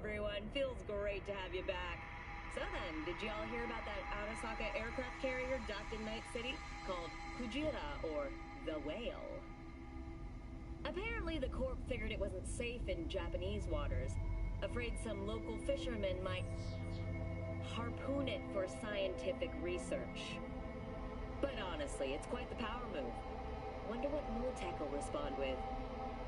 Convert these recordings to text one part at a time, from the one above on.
everyone. Feels great to have you back. So then, did y'all hear about that Arasaka aircraft carrier docked in Night City called Kujira, or the Whale? Apparently, the Corp figured it wasn't safe in Japanese waters. Afraid some local fishermen might harpoon it for scientific research. But honestly, it's quite the power move. Wonder what Multech will respond with.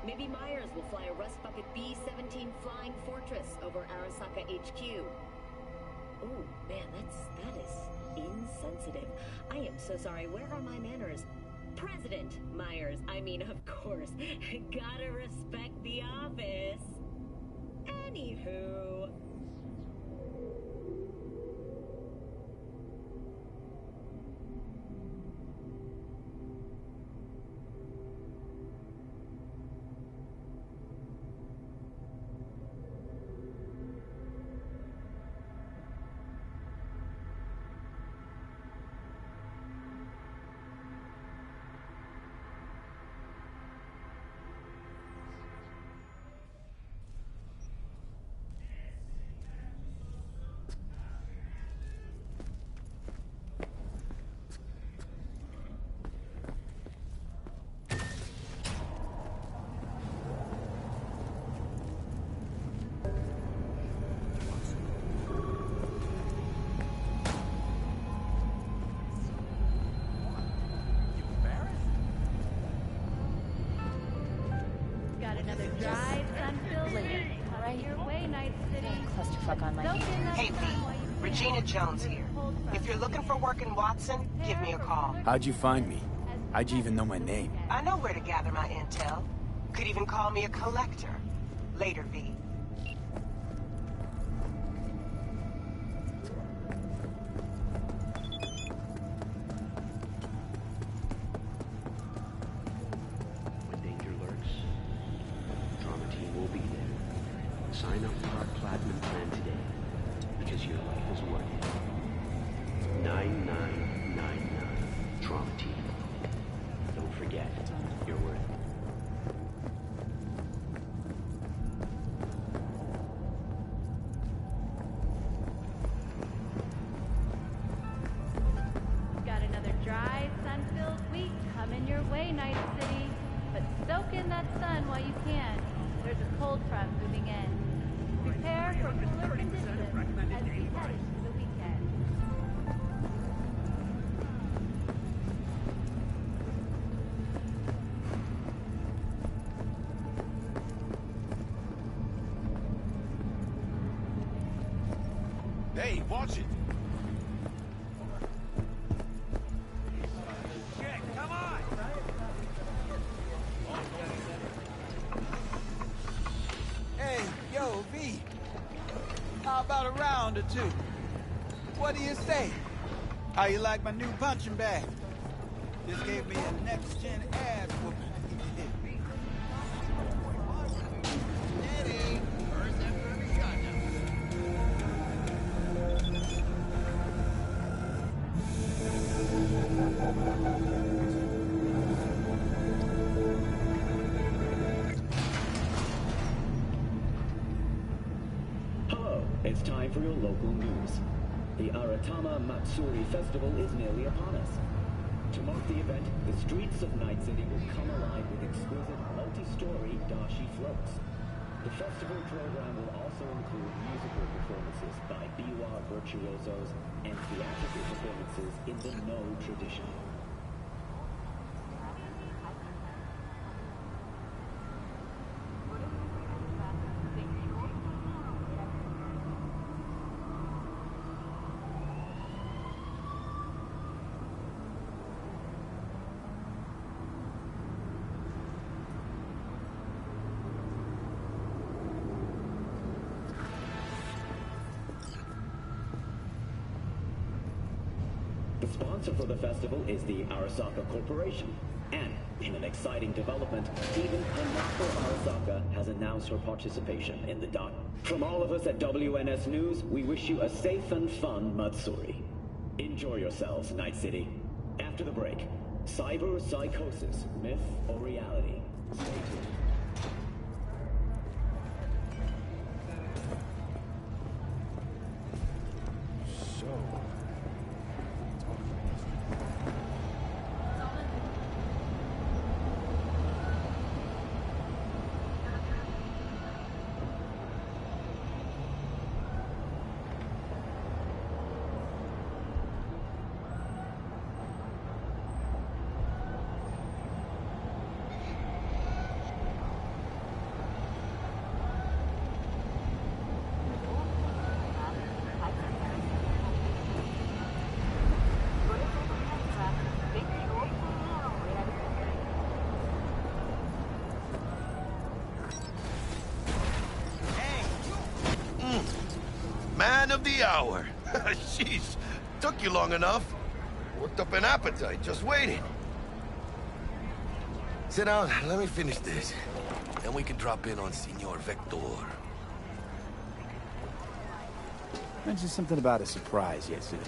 Maybe Myers will fly a Rust Bucket B-17 Flying Fortress over Arasaka HQ. Ooh, man, that is insensitive. I am so sorry. Where are my manners? President Myers. I mean, of course. Gotta respect the office. Anywho. Jones here. If you're looking for work in Watson, give me a call. How'd you find me? How'd you even know my name? I know where to gather my intel. Could even call me a collector. Later, V. When danger lurks, Drama Team will be there. Sign up for our Platinum plan today, because your life is worth it. 9999 Drama Team. Don't forget, you're worth it. Got another dry, sun-filled week coming your way, Night City. But soak in that sun while you can. There's a cold front moving in. Prepare for cooler conditions as we head into the weekend. Hey, watch it! Shit, come on! Hey, yo, V. How about a round or two? What do you say? How you like my new punching bag? Just gave me a next-gen ass whooping. Eddie! First after every shot Hello, it's time for your local news. The Aratama Matsuri Festival is nearly upon us. To mark the event, the streets of Night City will come alive with exquisite multi-story dashi floats. The festival program will also include musical performances by biwa virtuosos and theatrical performances in the No tradition. The sponsor for the festival is the Arasaka Corporation. And, in an exciting development, even Hanako Arasaka has announced her participation in the dot. From all of us at WNS News, we wish you a safe and fun Matsuri. Enjoy yourselves, Night City. After the break, cyber psychosis, myth or reality? Stay tuned. of the hour. Jeez, took you long enough. Worked up an appetite, just waiting. Sit down, let me finish this. Then we can drop in on Senor Vector. Mentioned something about a surprise yesterday.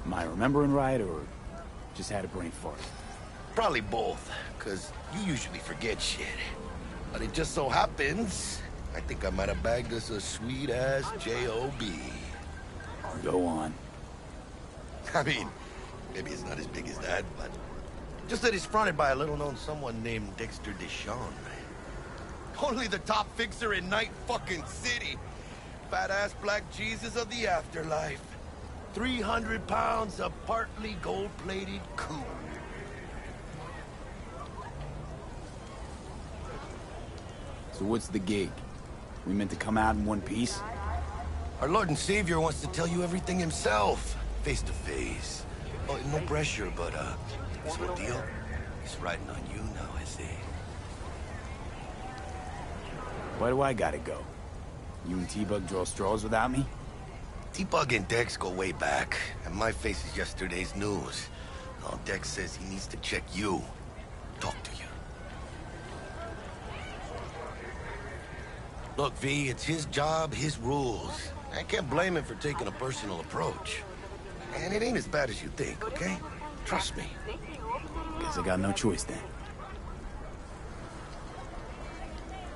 Am I remembering right, or just had a brain fart? Probably both, because you usually forget shit. But it just so happens, I think I might have bagged us a sweet-ass J.O.B. Go on. I mean, maybe it's not as big as that, but just that it's fronted by a little-known someone named Dexter Deshawn. Only the top fixer in Night fucking City. Fat-ass black Jesus of the afterlife. 300 pounds of partly gold-plated cool. So what's the gig? We meant to come out in one piece? Our Lord and Savior wants to tell you everything himself, face to face. Oh, no pressure, but, this ordeal is riding on you now, I say. Why do I gotta go? You and T-Bug draw straws without me? T-Bug and Dex go way back, and my face is yesterday's news. Now Dex says he needs to check you. Talk to you. Look, V, it's his job, his rules. I can't blame him for taking a personal approach. And it ain't as bad as you think, okay? Trust me. Guess I got no choice then.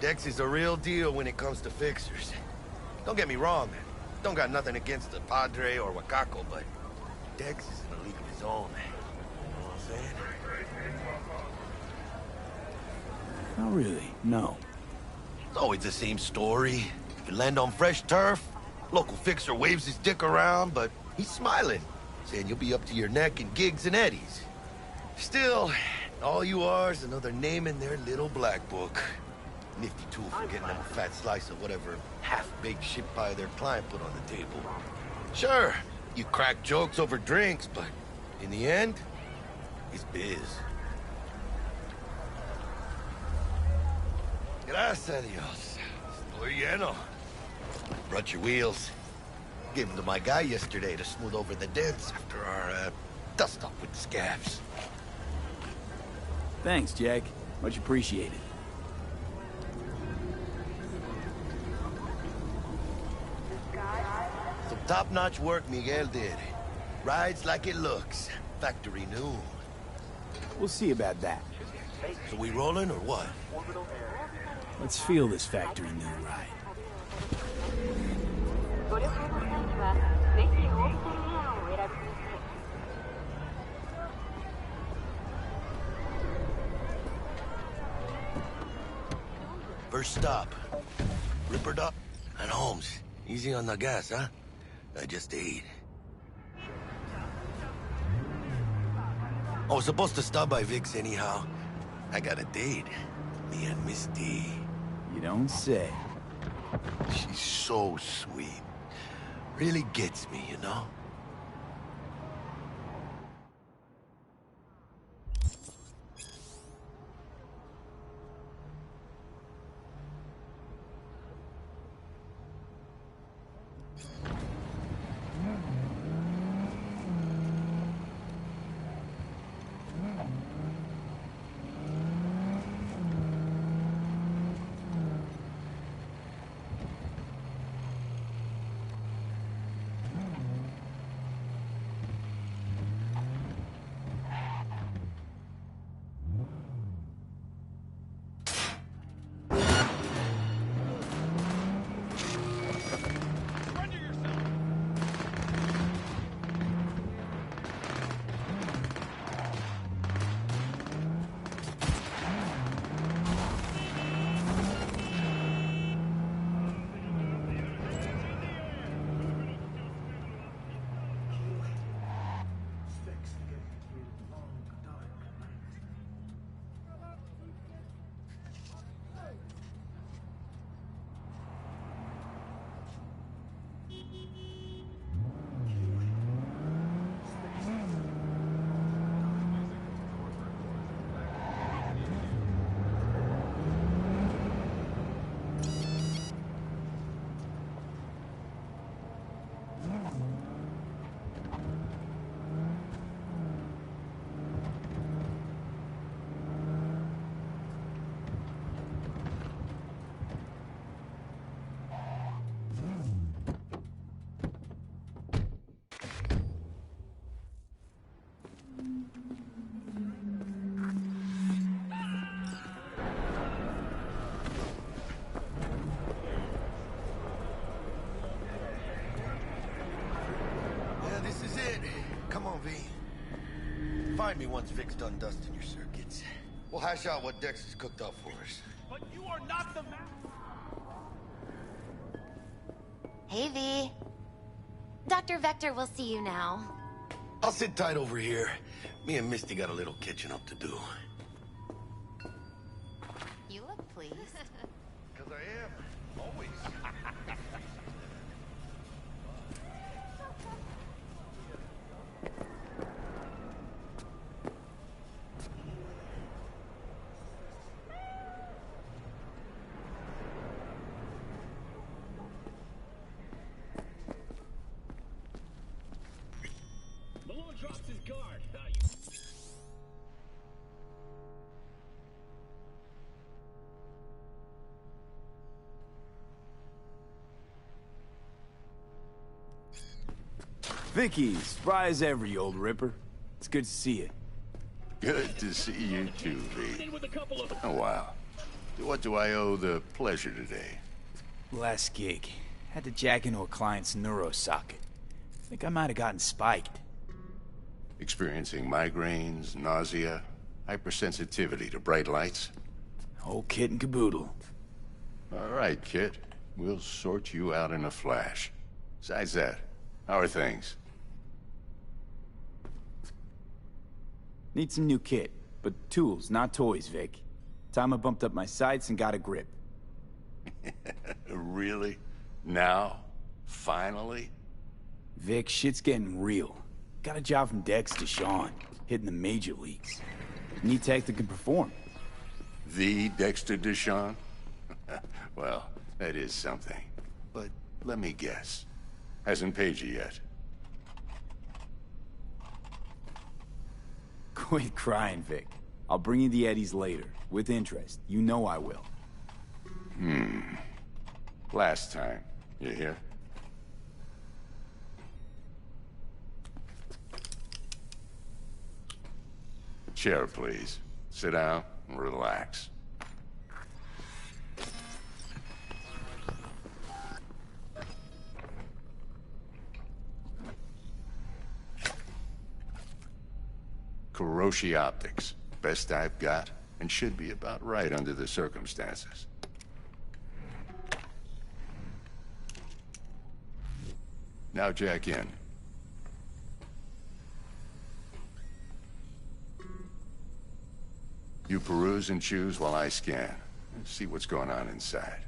Dex is a real deal when it comes to fixers. Don't get me wrong. Don't got nothing against the Padre or Wakako, but Dex is in a league of his own. You know what I'm saying? Not really, no. It's always the same story. You land on fresh turf, local fixer waves his dick around, but he's smiling, saying you'll be up to your neck in gigs and eddies. Still, all you are is another name in their little black book. Nifty tool for getting them a fat slice of whatever half-baked shit pie their client put on the table. Sure, you crack jokes over drinks, but in the end, it's biz. Gracias a Dios. Estoy lleno. Brought your wheels. Gave them to my guy yesterday to smooth over the dents after our, dust-up with the scabs. Thanks, Jack. Much appreciated. Some top-notch work Miguel did. Rides like it looks. Factory new. We'll see about that. So we rolling or what? Let's feel this factory new ride. First stop. Rippered up and Holmes. Easy on the gas, huh? I just ate. I was supposed to stop by Vic's anyhow. I got a date. Me and Misty. You don't say. She's so sweet. Really gets me, you know? Come on, V. Find me once Vic's done dusting your circuits. We'll hash out what Dex has cooked up for us. But you are not the man. Hey, V. Dr. Vector will see you now. I'll sit tight over here. Me and Misty got a little catching up to do. You look pleased. Because I am. Always. Malone drops his guard. Vicky, spry as ever, you old ripper. It's good to see you. Good to see you too, V. In with a couple of... Oh, wow. To what do I owe the pleasure today? Last gig. Had to jack into a client's neuro socket. Think I might have gotten spiked. Experiencing migraines, nausea, hypersensitivity to bright lights? Whole kit and caboodle. All right, kid. We'll sort you out in a flash. Besides that, how are things? Need some new kit, but tools, not toys, Vic. Time I bumped up my sights and got a grip. Really? Now? Finally? Vic, shit's getting real. Got a job from Dex to Sean, hitting the major leagues. Need tech that can perform. The Dexter Deshawn? Well, that is something. But let me guess. Hasn't paid you yet. Quit crying, Vic. I'll bring you the eddies later, with interest. You know I will. Last time. You hear? Chair, please. Sit down and relax. Kuroshi Optics. Best I've got, and should be about right under the circumstances. Now jack in. You peruse and choose while I scan. See what's going on inside.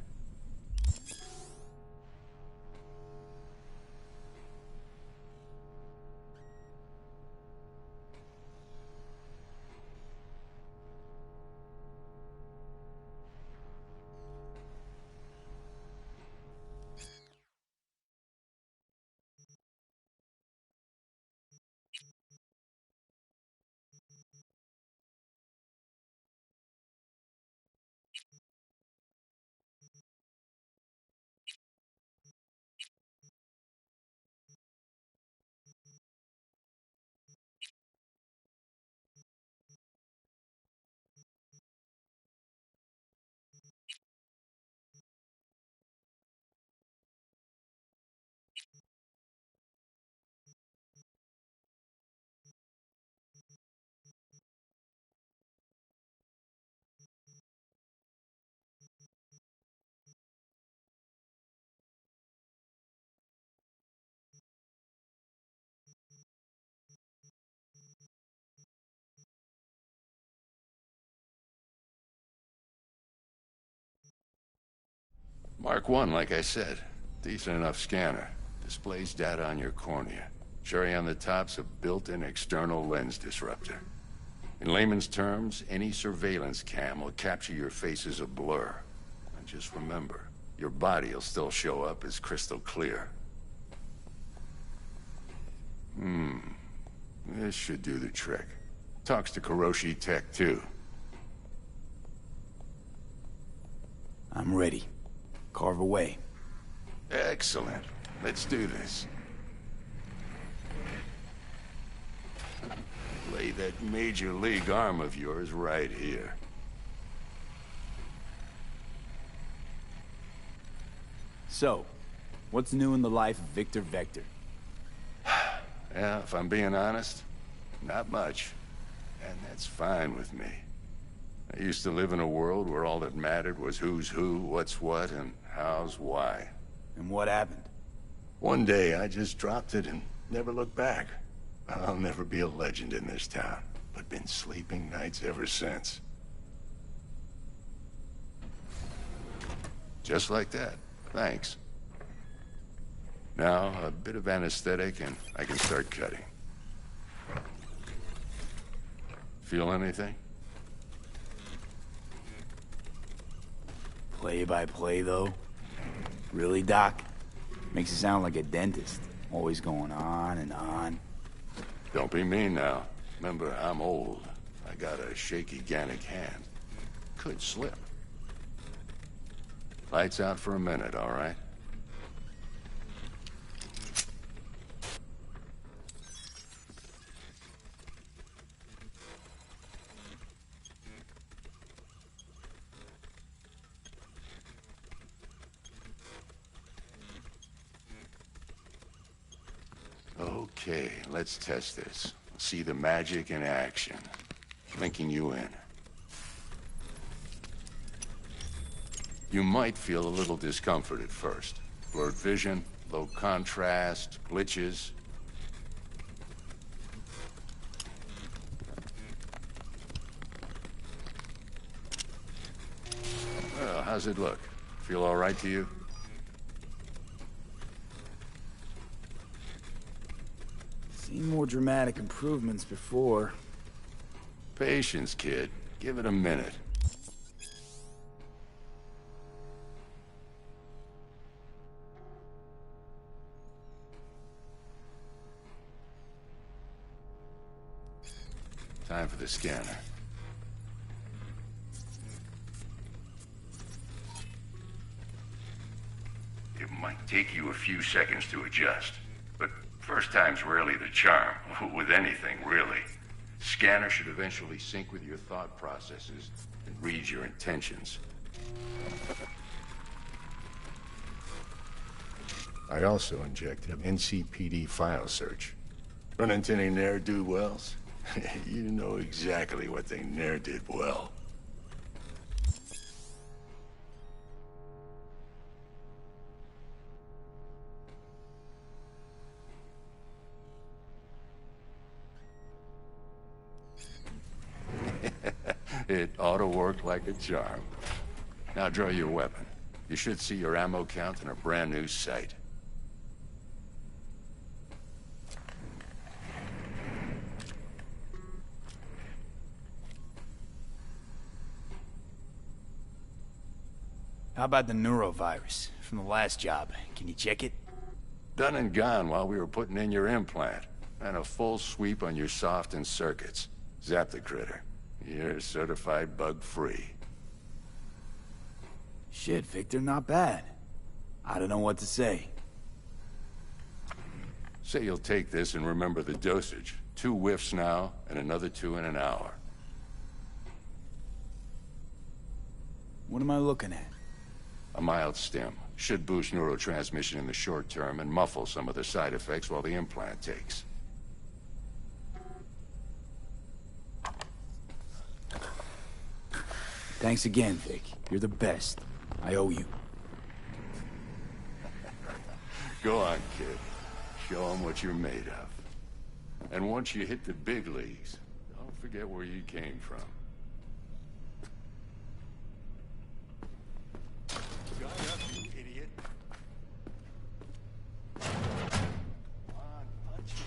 Mark 1, like I said. Decent enough scanner. Displays data on your cornea. Cherry on the top's a built-in external lens disruptor. In layman's terms, any surveillance cam will capture your face as a blur. And just remember, your body will still show up as crystal clear. This should do the trick. Talks to Kuroshi Tech, too. I'm ready. Carve away. Excellent. Let's do this. Lay that major league arm of yours right here. So, what's new in the life of Victor Vector? Yeah, if I'm being honest, not much. And that's fine with me. I used to live in a world where all that mattered was who's who, what's what, and how's why. And what happened? One day, I just dropped it and never looked back. I'll never be a legend in this town, but been sleeping nights ever since. Just like that. Thanks. Now, a bit of anesthetic and I can start cutting. Feel anything? Play-by-play, though? Really, Doc? Makes it sound like a dentist. Always going on and on. Don't be mean now. Remember, I'm old. I got a shaky Gannic hand. Could slip. Lights out for a minute, all right? Okay, let's test this. See the magic in action. Linking you in. You might feel a little discomfort at first. Blurred vision, low contrast, glitches. Well, how's it look? Feel all right to you? Seen more dramatic improvements before. Patience, kid. Give it a minute. Time for the scanner. It might take you a few seconds to adjust, but first time's rarely the charm, with anything, really. Scanner should eventually sync with your thought processes and read your intentions. I also inject an NCPD file search. Run into any ne'er-do-wells? You know exactly what they ne'er did well. It ought to work like a charm. Now draw your weapon. You should see your ammo count in a brand new sight. How about the neurovirus from the last job? Can you check it? Done and gone while we were putting in your implant. And a full sweep on your soft and circuits. Zap the critter. You're certified bug-free. Shit, Victor, not bad. I don't know what to say. Say you'll take this and remember the dosage. 2 whiffs now, and another 2 in an hour. What am I looking at? A mild stim. Should boost neurotransmission in the short term and muffle some of the side effects while the implant takes. Thanks again, Vic. You're the best. I owe you. Go on, kid. Show them what you're made of. And once you hit the big leagues, don't forget where you came from. Guy up, you idiot. Come on, punch him.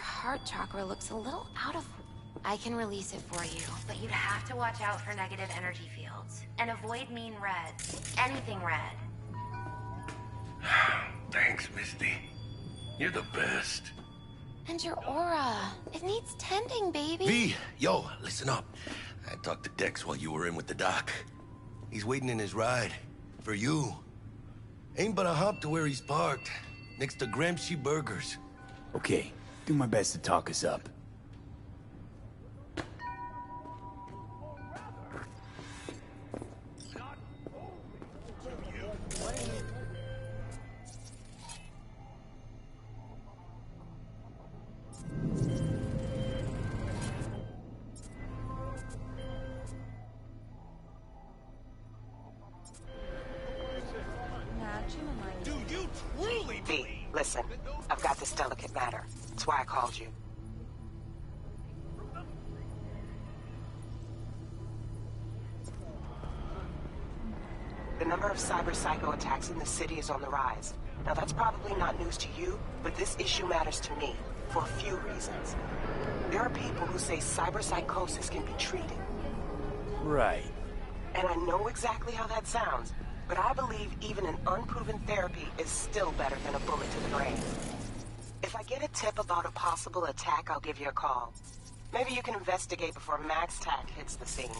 Heart chakra looks a little out of... I can release it for you, but you'd have to watch out for negative energy fields. And avoid mean reds. Anything red. Thanks, Misty. You're the best. And your aura. It needs tending, baby. V, yo, listen up. I talked to Dex while you were in with the doc. He's waiting in his ride. For you. Ain't but a hop to where he's parked. Next to Gramsci Burgers. Okay, do my best to talk us up. V, listen. I've got this delicate matter. That's why I called you. The number of cyber-psycho attacks in the city is on the rise. Now that's probably not news to you, but this issue matters to me, for a few reasons. There are people who say cyberpsychosis can be treated. Right. And I know exactly how that sounds, but I believe even an unproven therapy is still better than a bullet to the brain. If I get a tip about a possible attack, I'll give you a call. Maybe you can investigate before Max Tack hits the scene.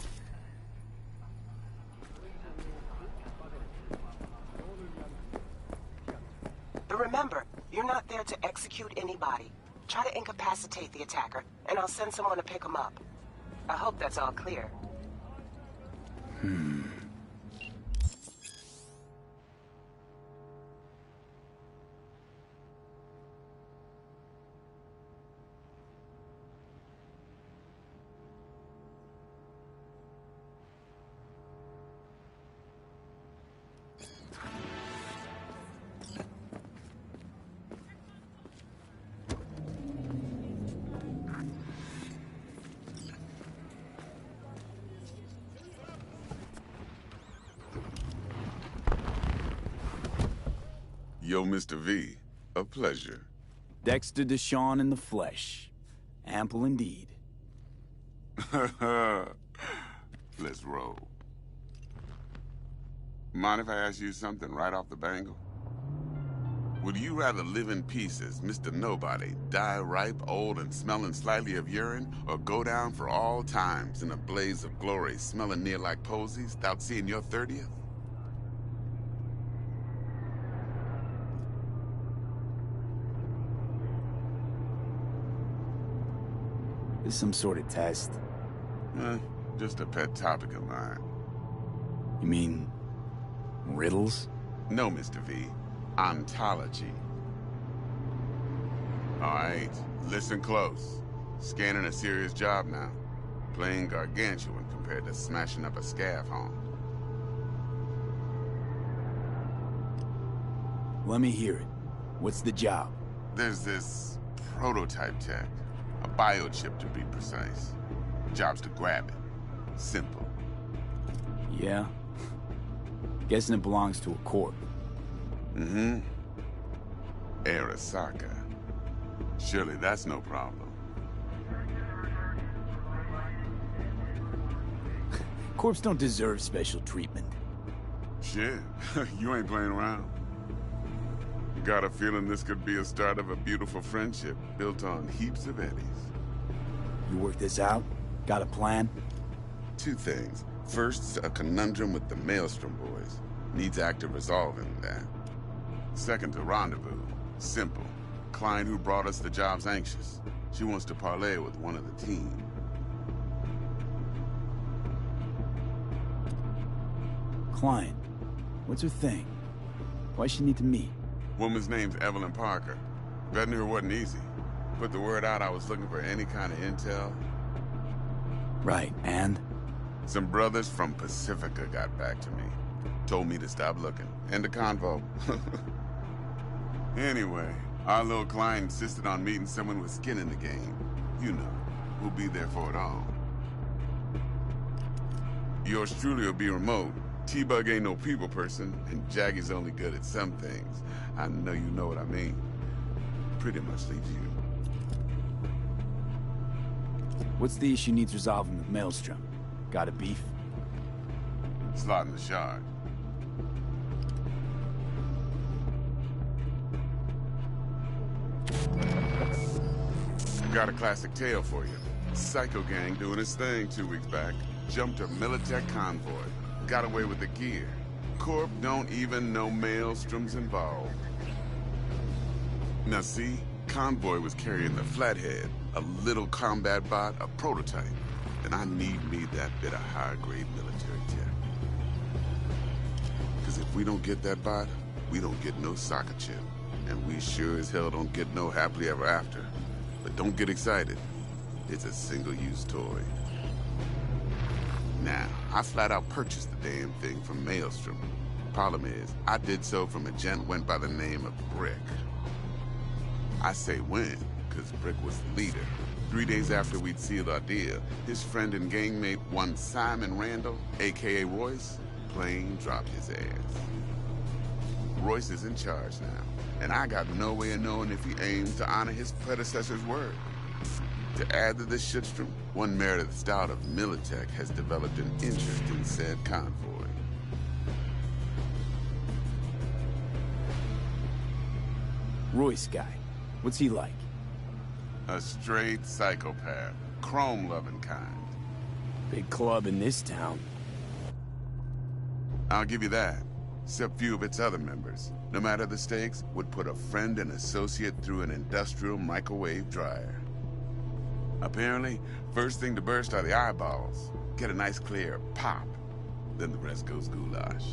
But remember, you're not there to execute anybody. Try to incapacitate the attacker, and I'll send someone to pick him up. I hope that's all clear. Yo, Mr. V, a pleasure. Dexter Deshawn in the flesh. Ample indeed. Let's roll. Mind if I ask you something right off the bangle? Would you rather live in peace as Mr. Nobody, die ripe, old, and smelling slightly of urine, or go down for all times in a blaze of glory, smelling near like posies, without seeing your 30th? This some sort of test? Just a pet topic of mine. You mean... riddles? No, Mr. V. Ontology. Alright, listen close. Scanning a serious job now. Playing gargantuan compared to smashing up a scav home. Let me hear it. What's the job? There's this prototype tech. A biochip, to be precise. Job's to grab it. Simple. Yeah? Guessing it belongs to a corp. Mm-hmm. Arasaka. Surely that's no problem. Corps don't deserve special treatment. Shit, you ain't playing around. Got a feeling this could be a start of a beautiful friendship built on heaps of eddies. You work this out? Got a plan? Two things. First, a conundrum with the Maelstrom boys. Needs active resolving that. Second, a rendezvous. Simple. Client who brought us the job's anxious. She wants to parlay with one of the team. Client? What's her thing? Why she need to meet? Woman's name's Evelyn Parker. Betting her wasn't easy. Put the word out I was looking for any kind of intel. Right, and? Some brothers from Pacifica got back to me. Told me to stop looking. End of convo. Anyway, our little client insisted on meeting someone with skin in the game. You know, who'll be there for it all. Yours truly will be remote. T-Bug ain't no people person, and Jaggy's only good at some things. I know you know what I mean. Pretty much leaves you. What's the issue needs resolving with Maelstrom? Got a beef? Slotting the shard. Got a classic tale for you. Psycho gang doing his thing 2 weeks back. Jumped a Militech convoy. got away with the gear. Corp don't even know Maelstrom's involved. Now see, Convoy was carrying the Flathead, a little combat bot, a prototype. And I need me that bit of high-grade military tech. Because if we don't get that bot, we don't get no soccer chip. And we sure as hell don't get no happily ever after. But don't get excited. It's a single-use toy. Now, I flat out purchased the damn thing from Maelstrom. Problem is, I did so from a gent went by the name of Brick. I say when, because Brick was the leader. 3 days after we'd sealed our deal, his friend and gangmate, one Simon Randall, a.k.a. Royce, plain dropped his ass. Royce is in charge now, and I got no way of knowing if he aims to honor his predecessor's word. To add to this shitstrom, one Meredith Stout of Militech has developed an interest in said convoy. Royce guy. What's he like? A straight psychopath. Chrome-loving kind. Big club in this town. I'll give you that. Except few of its other members, no matter the stakes, would put a friend and associate through an industrial microwave dryer. Apparently, first thing to burst are the eyeballs. Get a nice clear pop. Then the rest goes goulash.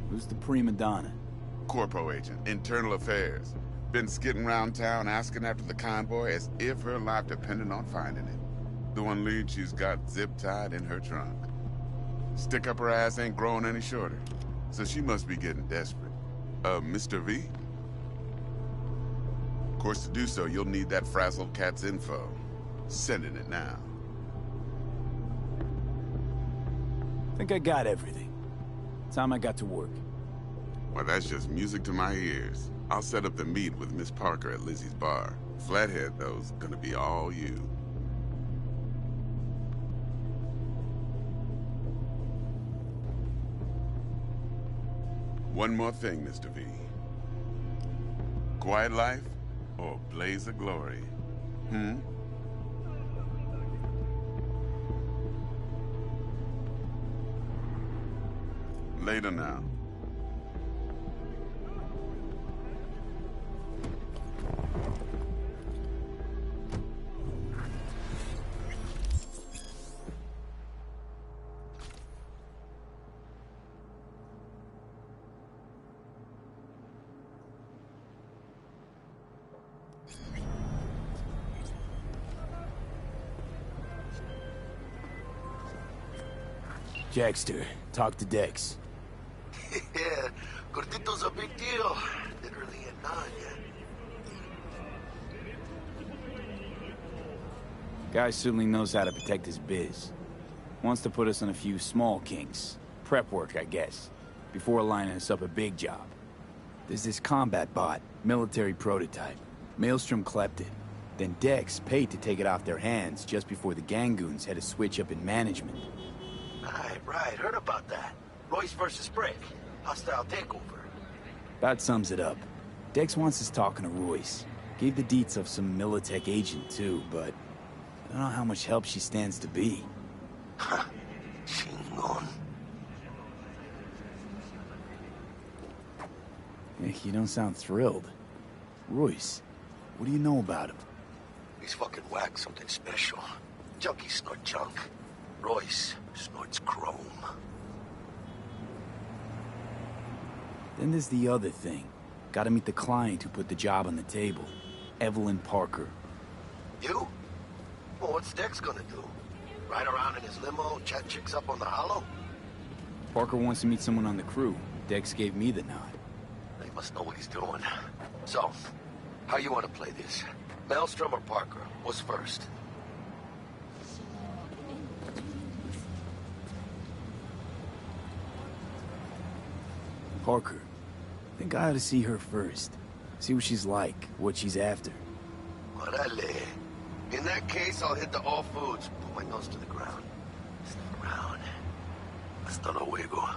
Who's the prima donna? Corpo agent, internal affairs. Been skidding around town asking after the convoy as if her life depended on finding it. The one lead she's got zip-tied in her trunk. Stick up her ass ain't growing any shorter, so she must be getting desperate. Mr. V? Of course, to do so, you'll need that frazzled cat's info. Sending it now. Think I got everything. Time I got to work. Well, that's just music to my ears. I'll set up the meet with Miss Parker at Lizzie's bar. Flathead, though's gonna be all you. One more thing, Mr. V. Quiet life or blaze of glory? Later now. Jackster, talk to Dex. Yeah, Cortito's a big deal. Literally a nine, yeah. Guy certainly knows how to protect his biz. Wants to put us on a few small kinks. Prep work, I guess. Before lining us up a big job. There's this combat bot, military prototype. Maelstrom clept it. Then Dex paid to take it off their hands just before the Gangoons had a switch up in management. Right, heard about that. Royce versus Brick. Hostile takeover. That sums it up. Dex wants us talking to Royce. Gave the deets of some Militech agent too, but I don't know how much help she stands to be. Ha! Chingon. You don't sound thrilled. Royce, what do you know about him? He's fucking whack, something special. Junkies snort junk. Royce snorts chrome. Then there's the other thing. Gotta meet the client who put the job on the table. Evelyn Parker. You? Well, what's Dex gonna do? Ride around in his limo, chat chicks up on the hollow? Parker wants to meet someone on the crew. Dex gave me the nod. He must know what he's doing. So, how you want to play this? Maelstrom or Parker? What's first? Parker. Think I ought to see her first. See what she's like, what she's after. Orale. In that case, I'll hit the all foods. Put my nose to the ground. Sniff around. Hasta luego.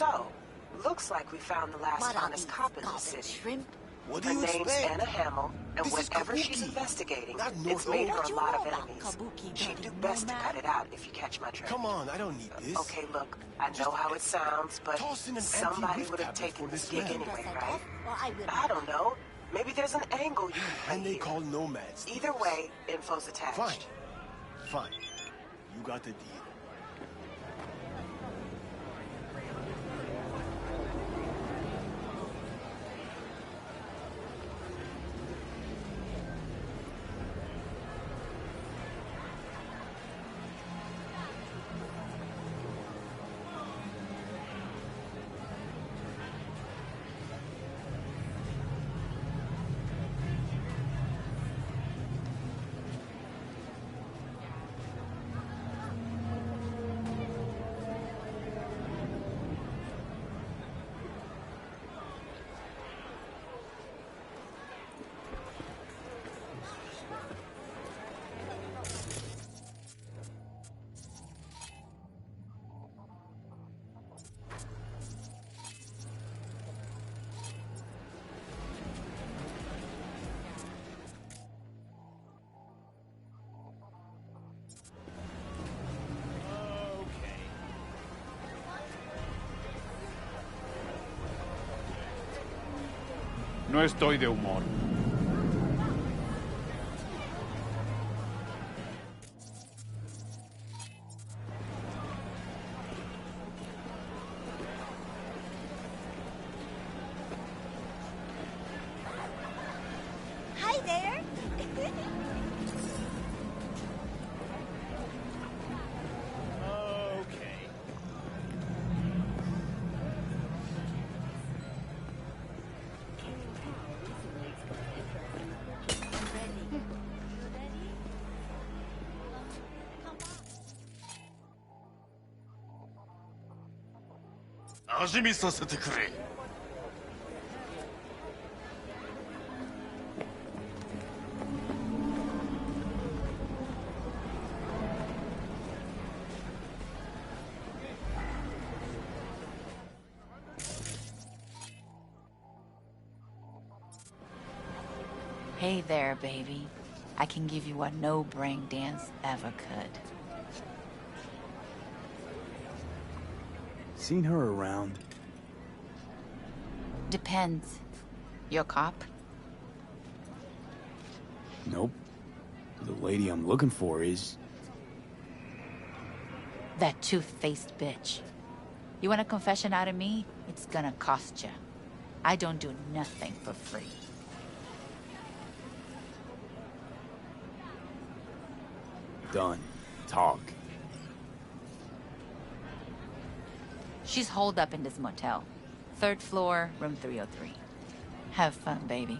So, looks like we found the last honest cop in the city. Shrimp? What do Her you name's expect? Anna Hamill, and This is whatever she's kabuki, investigating, not it's made her What a you lot know of about enemies. kabuki, She'd dirty do best to nomad? cut it out if you catch my drift. Come on, I don't need this. Okay, look, I know how it sounds, but Toss in an somebody anti-whiff would have tablet taken for this this gig man. anyway, Does that right? off, or I will. I don't know. Maybe there's an angle you can play And they here. call nomads. Either way, info's attached. Fine. Fine. You got the deal. No estoy de humor. Hi there. Okay. Hey there, baby. I can give you what no brain dance ever could. Seen her around? Depends. You're a cop? Nope. The lady I'm looking for is... That tooth-faced bitch. You want a confession out of me? It's gonna cost you. I don't do nothing for free. Done. Talk. She's holed up in this motel. 3rd floor, room 303. Have fun, baby.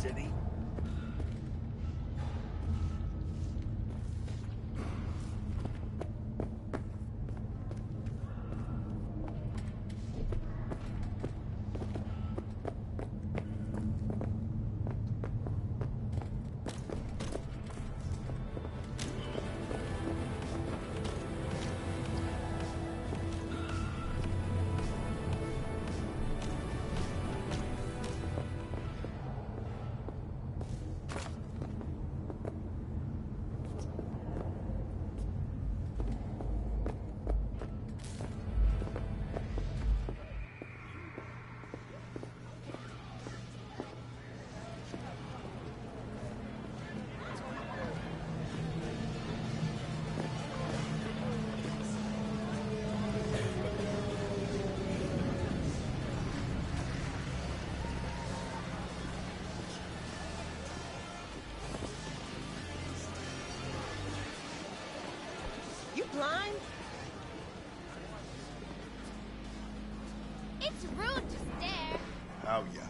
city? Blind? It's rude to stare. Oh, yeah.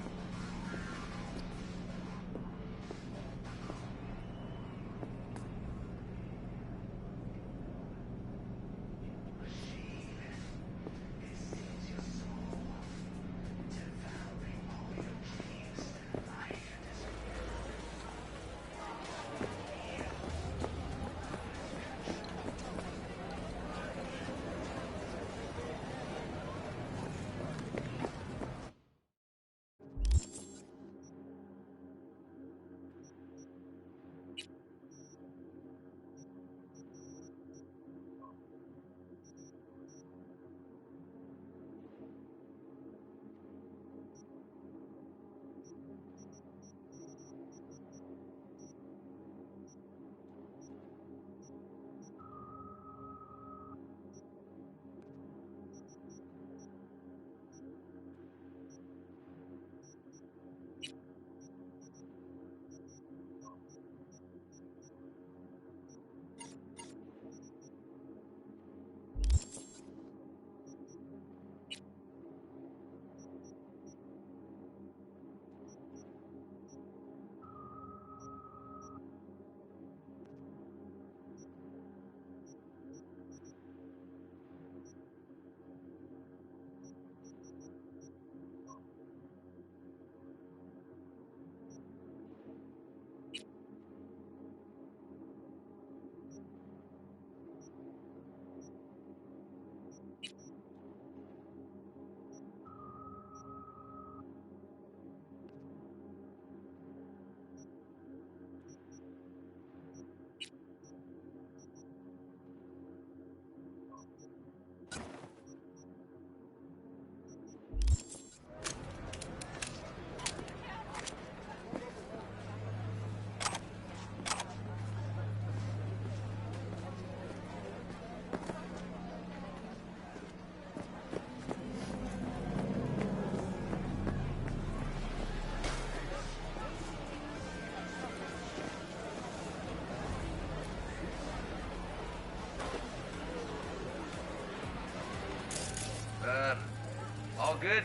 All good?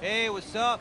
Hey, what's up?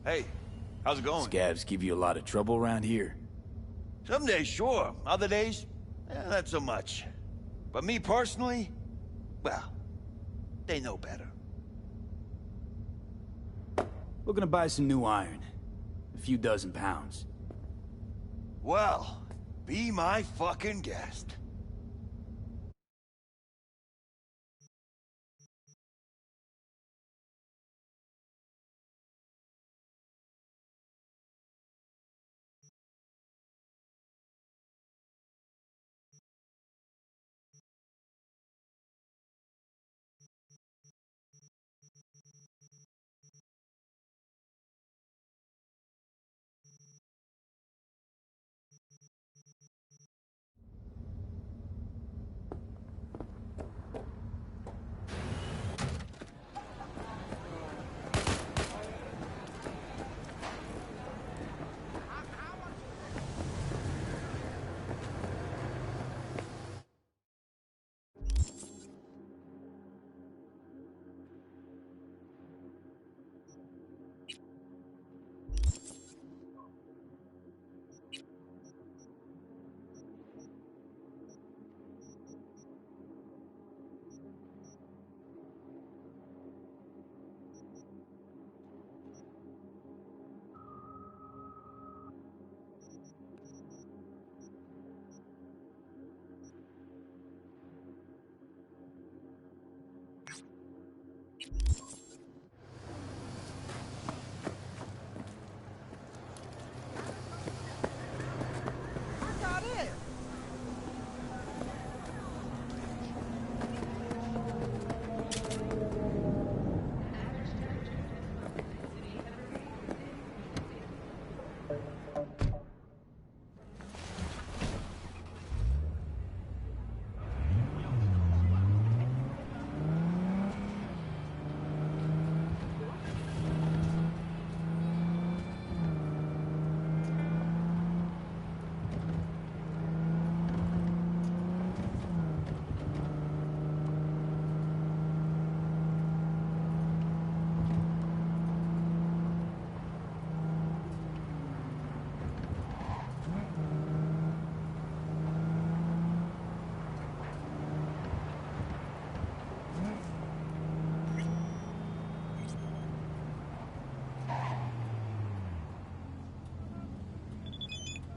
Hey, how's it going? Scabs give you a lot of trouble around here? Some days, sure. Other days, not so much. But me personally, well, they know better. Looking to buy some new iron. A few dozen pounds. Well, be my fucking guest.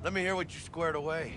Let me hear what you squared away.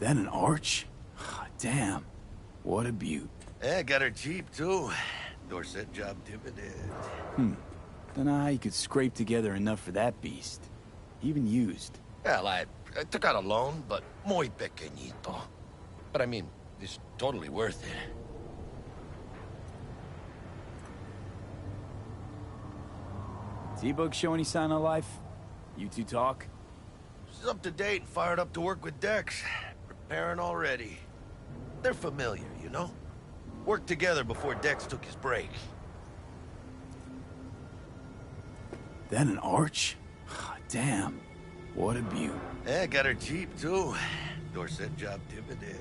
That an arch? Damn. What a beaut. Yeah, got her cheap, too. Dorset job dividend. Don't know how you could scrape together enough for that beast. Even used. Well, I took out a loan, but muy pequeñito. But I mean, It's totally worth it. T-Bug show any sign of life? You two talk? She's up to date and fired up to work with Dex. Preparing already. They're familiar, you know? Worked together before Dex took his break. That an arch? Damn. What a beaut. Yeah, got her cheap, too. Dorset job dividend.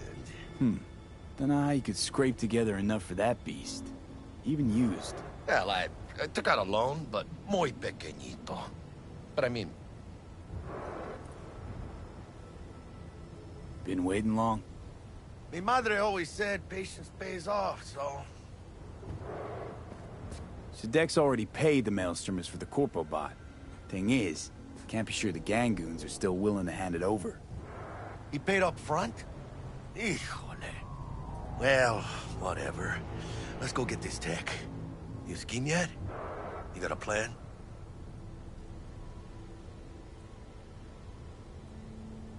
Dunno how you could scrape together enough for that beast. Even used. Well, I took out a loan, but muy pequeñito. But I mean... Been waiting long? Mi madre always said patience pays off, so... So Dex already paid the maelstromers for the corpo bot. Thing is, can't be sure the gang goons are still willing to hand it over. He paid up front? Híjole. Well, whatever. Let's go get this tech. You scheme yet? You got a plan?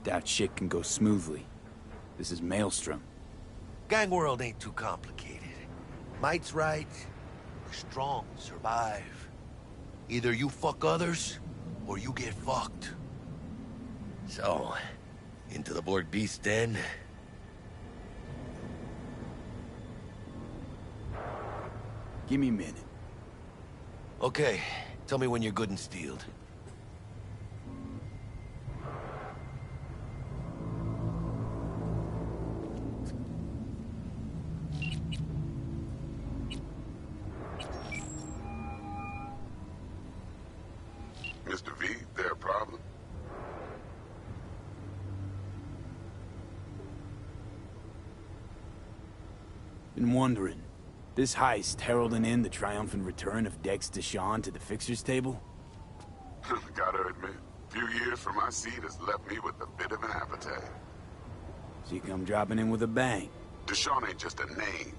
Doubt shit can go smoothly. This is Maelstrom. Gang world ain't too complicated. Might's right. The strong survive. Either you fuck others, or you get fucked. So, into the Borg Beast Den. Give me a minute. Okay, tell me when you're good and steeled. Mr. V, there a problem? Been wondering. This heist heralding in the triumphant return of Dex Deshawn to the fixer's table? Gotta admit, few years from my seat has left me with a bit of an appetite. So you come dropping in with a bang. Deshawn ain't just a name,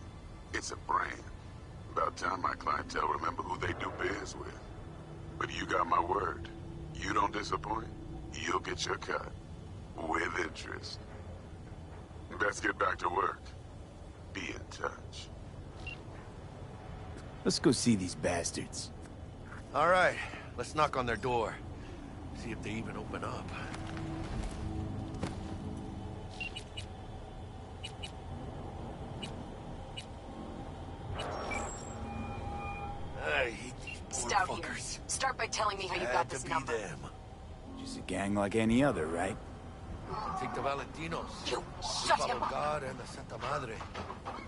it's a brand. About time my clientele remember who they do biz with. But you got my word. You don't disappoint, you'll get your cut. With interest. Best get back to work. Be in touch. Let's go see these bastards. All right, let's knock on their door. See if they even open up. I hate these Stout here. fuckers. Start by telling me how you got this number. Them. Just a gang like any other, right? Take the Valentinos. You shut him up. God and the Santa Madre.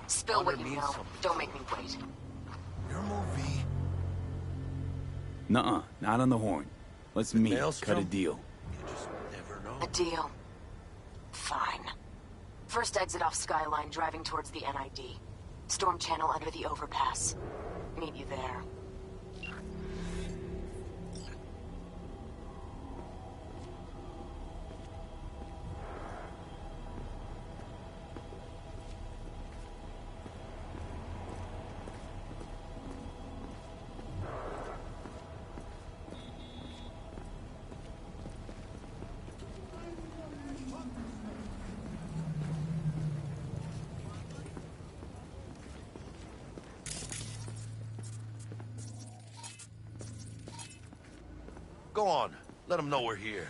Spill Honor what you means know. something. Don't make me wait. Your movie. Nuh-uh, not on the horn. Let's meet, Maelstrom? cut a deal. You just never know. A deal. Fine. First exit off Skyline, driving towards the NID. Storm channel under the overpass. Meet you there. Go on. Let them know we're here.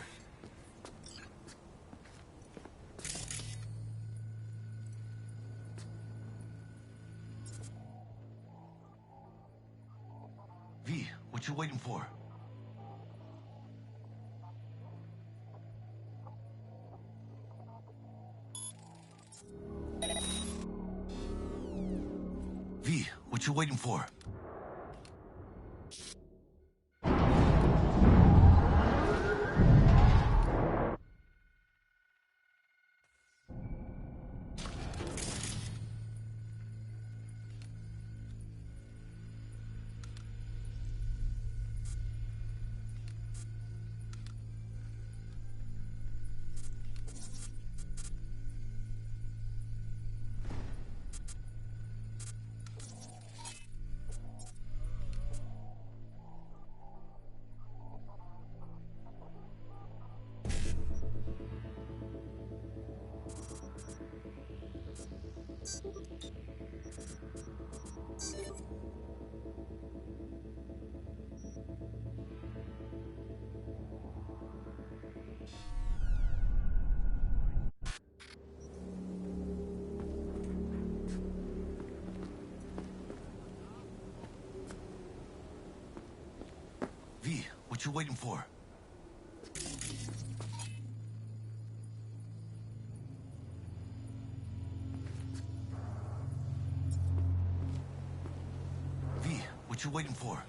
V, what you waiting for? V, what you waiting for? what you waiting for? V, what you waiting for?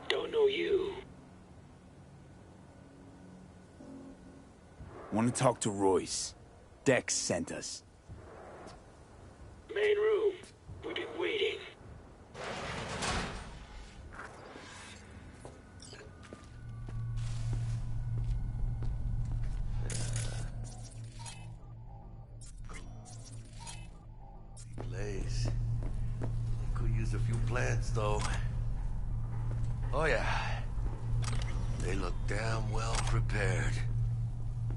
Don't know you. Want to talk to Royce. Dex sent us. Main room. We've been waiting. Place. Could use a few plants, though. Oh, yeah. They look damn well prepared.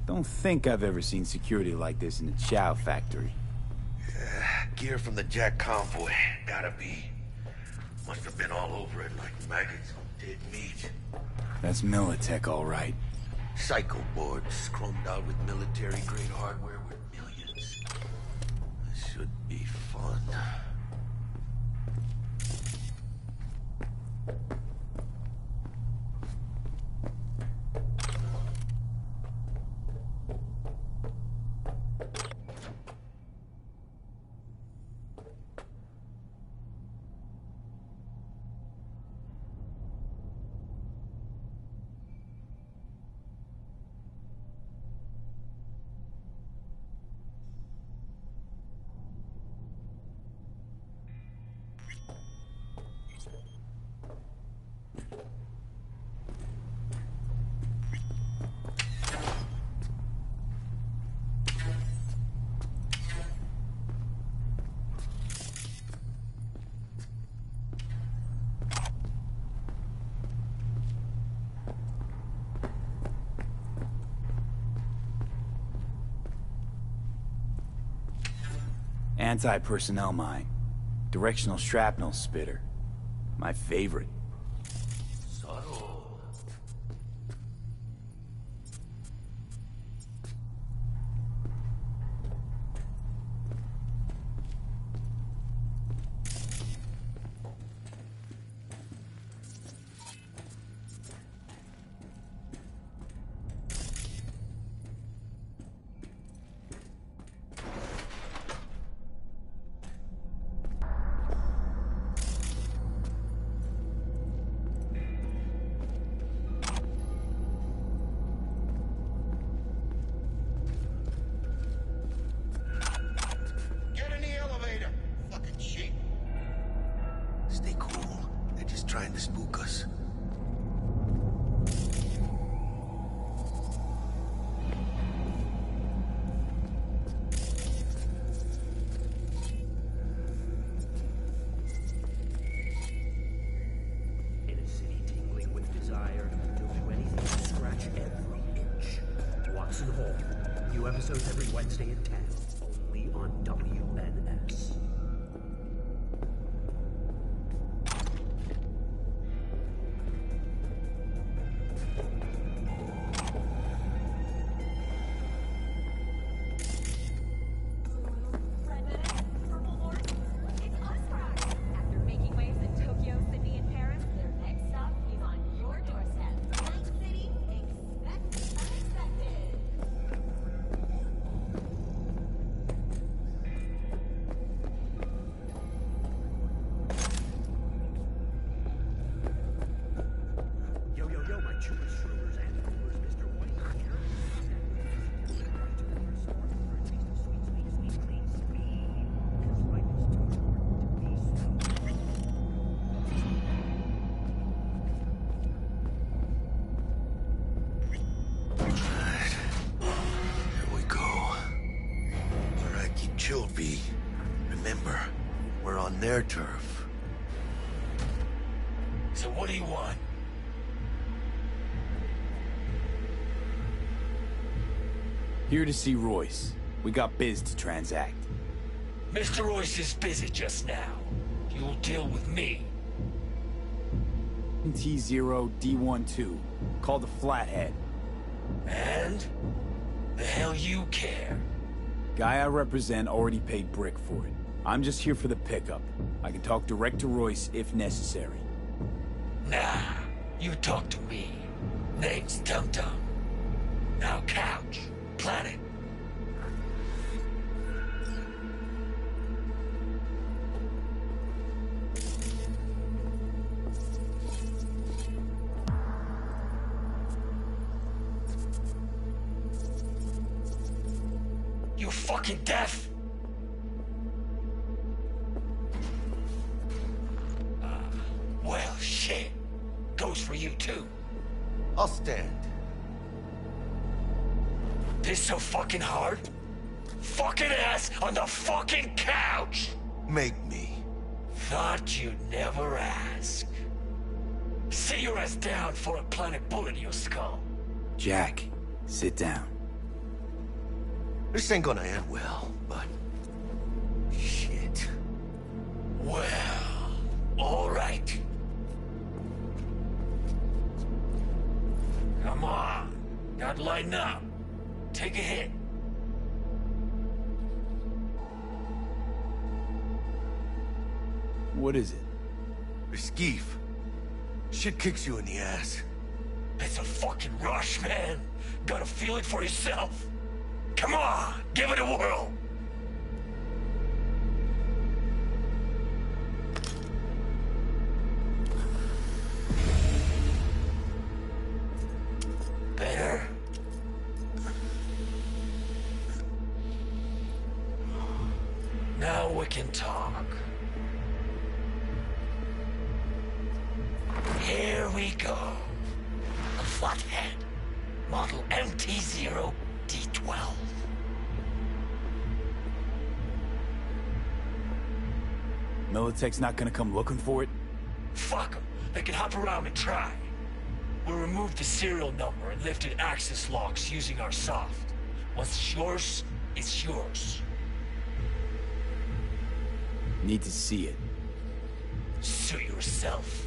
Don't think I've ever seen security like this in a chow factory. Gear from the Jack convoy. Gotta be. Must have been all over it like maggots on dead meat. That's Militech, all right. Psycho boards chromed out with military-grade hardware worth millions. This should be fun. Anti-personnel mine. Directional shrapnel spitter. My favorite. Subtle. Trying to spook us. In a city tingling with desire, you'll do anything to scratch every itch. Watson Hall. New episodes every Wednesday at 10. Only on WNS. Remember, we're on their turf. So what do you want? Here to see Royce. We got biz to transact. Mr. Royce is busy just now. You'll deal with me. T0 D12. Called the Flathead. And? The hell you care? Guy I represent already paid brick for it. I'm just here for the pickup. I can talk direct to Royce if necessary. Nah, you talk to me. Name's Tum Tum. Now couch, planet. You fucking deaf? Well, shit. Goes for you, too. I'll stand. This so fucking hard? Fucking ass on the fucking couch! Make me. Thought you'd never ask. Sit your ass down for a planet bullet in your skull. Jack, sit down. This ain't gonna end well, but... shit. Well, all right. Come on. Gotta lighten up. Take a hit. What is it? The skeef. Shit kicks you in the ass. It's a fucking rush, man. Gotta feel it for yourself. Come on, give it a whirl. Better? Now we can talk. Here we go. A flathead. Model MT-0D12. Militech's not gonna come looking for it? Fuck them. They can hop around and try. We'll remove the serial number and lifted access locks using our soft. Once it's yours, it's yours. Need to see it. Suit yourself.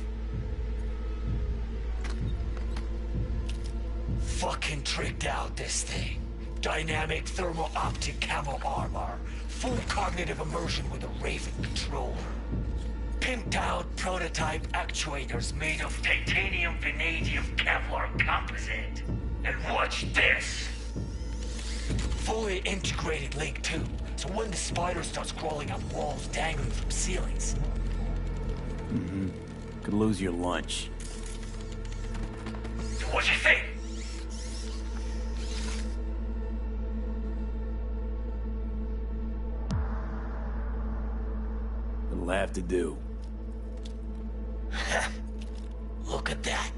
Fucking tricked out, this thing. Dynamic thermo-optic camo armor. Full cognitive immersion with a Raven controller. Pimped out prototype actuators made of titanium vanadium Kevlar composite. And watch this. Fully integrated link too, so when the spider starts crawling on walls dangling from ceilings. Mm-hmm. Could lose your lunch. So what you think? It'll have to do. Look at that.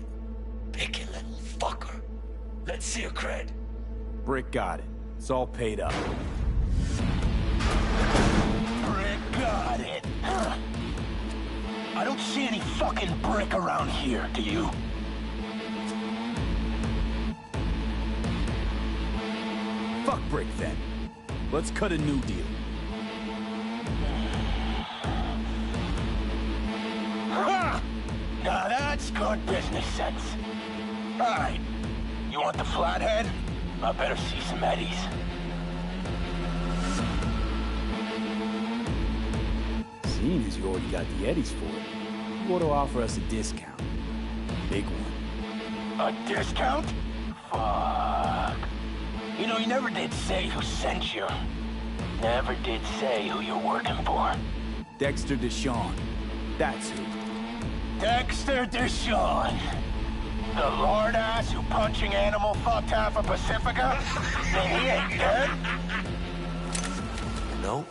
Picky little fucker. Let's see your cred. Brick got it. It's all paid up. Brick got it. I don't see any fucking brick around here, do you? Fuck Brick then. Let's cut a new deal. Now that's good business sense. Alright, you want the flathead? I better see some eddies. Seeing as you already got the eddies for it, you ought to offer us a discount. Big one. A discount? Fuck. You know, you never did say who sent you. Never did say who you're working for. Dexter Deshawn. That's who. Dexter Deshawn. The lord ass who punching animal fucked half of Pacifica? Then he ain't dead? No,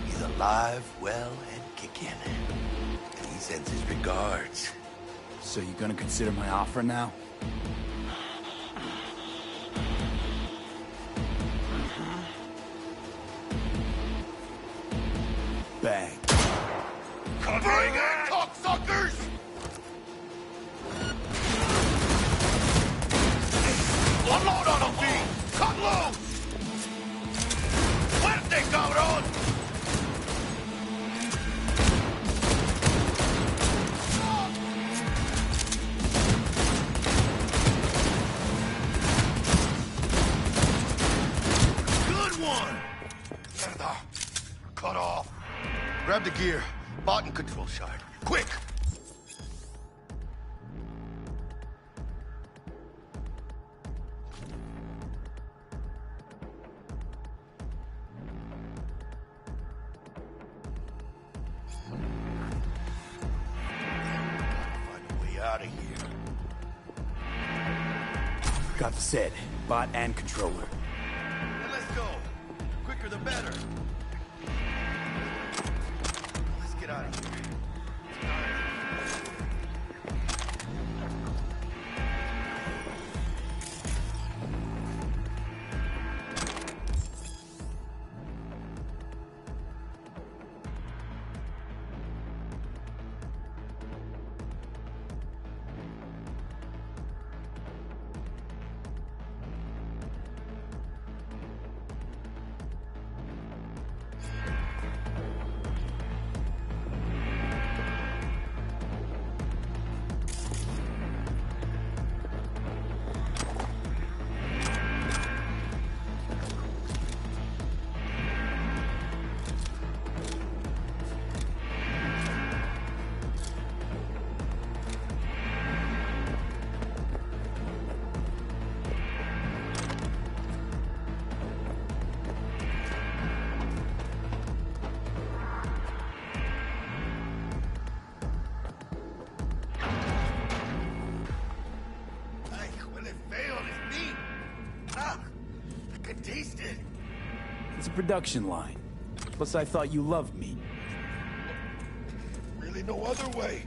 he's alive, well, and kicking. And he sends his regards. So you gonna consider my offer now? Bang. Covering it, cocksuckers! Unload on them, V! Cut loose! Fuerte, cabrón! Good one! Mierda. Cut off. Grab the gear. Bot and control shard. Quick! Find a way out of here. Got the set. Bot and controller. Then let's go. Quicker the better. Let's get out of here. It's a production line. Plus, I thought you loved me. Really no other way.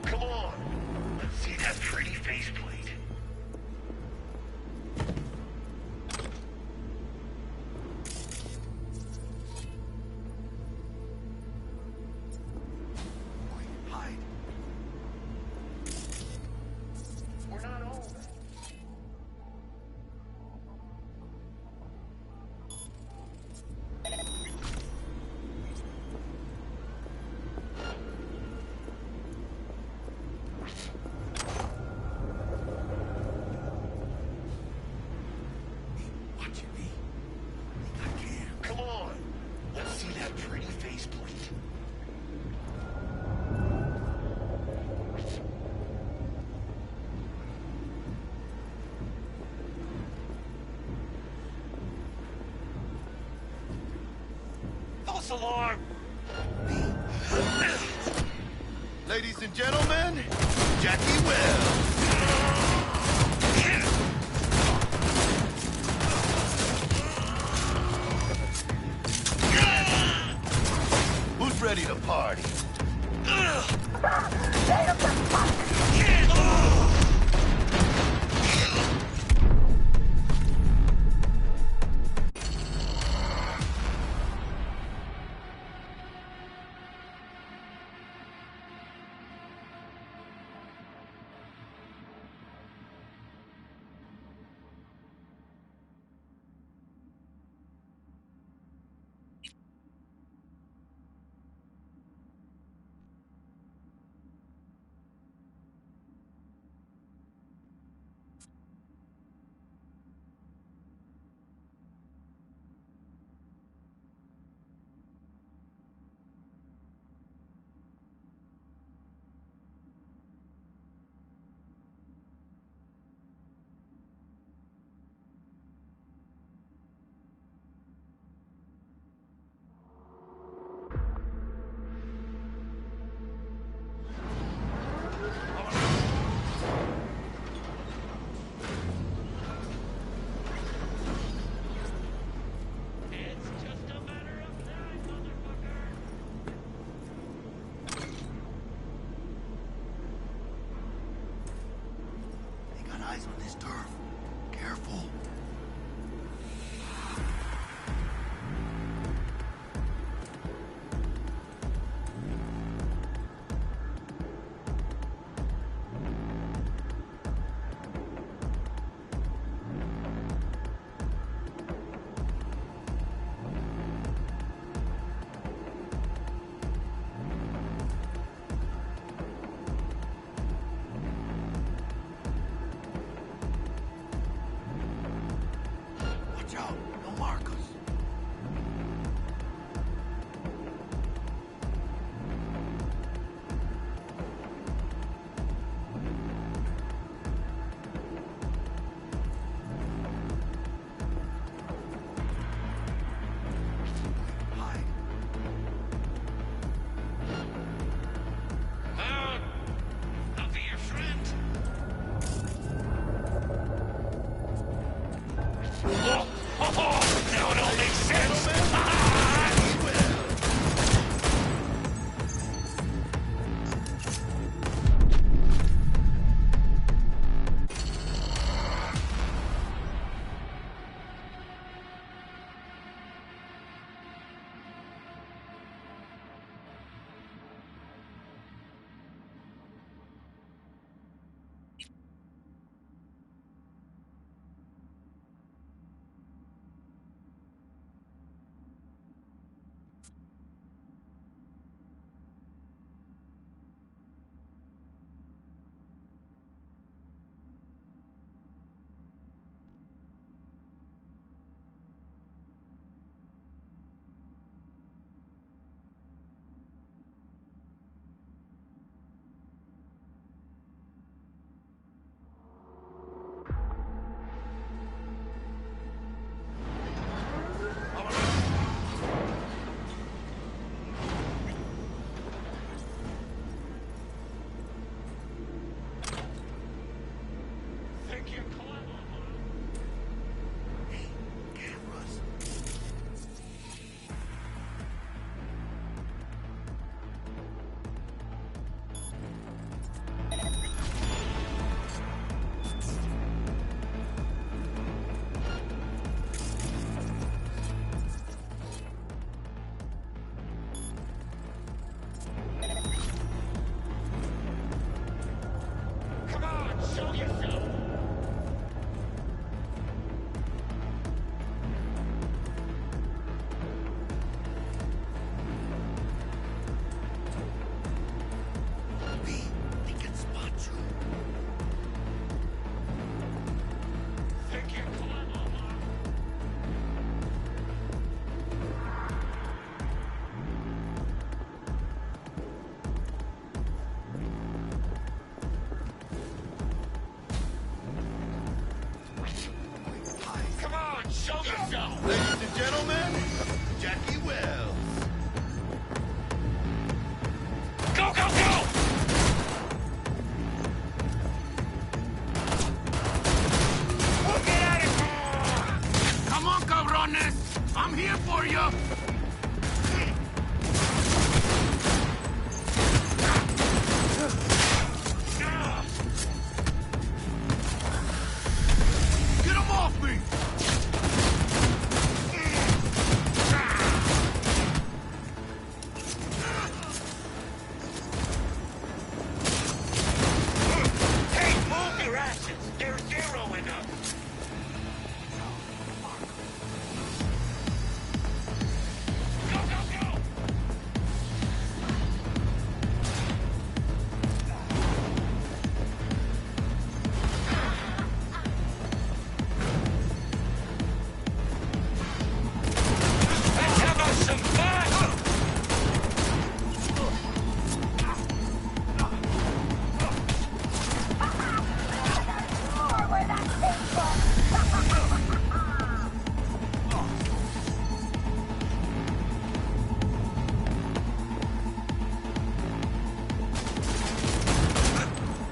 Come on. Let's see that pretty faceplate. Hide. We're not all. Come on. Let's see that pretty faceplate. False alarm! Ladies and gentlemen, Jackie Wells. Who's ready to party? Eyes on this turf. Careful. Ladies and gentlemen, Jackie Wells. Go, go, go! We'll get out of here! Come on, cabrones! I'm here for you! Get him off me! Hey, move your asses! They're zeroing us! Go, go, go! Let's have us some fun!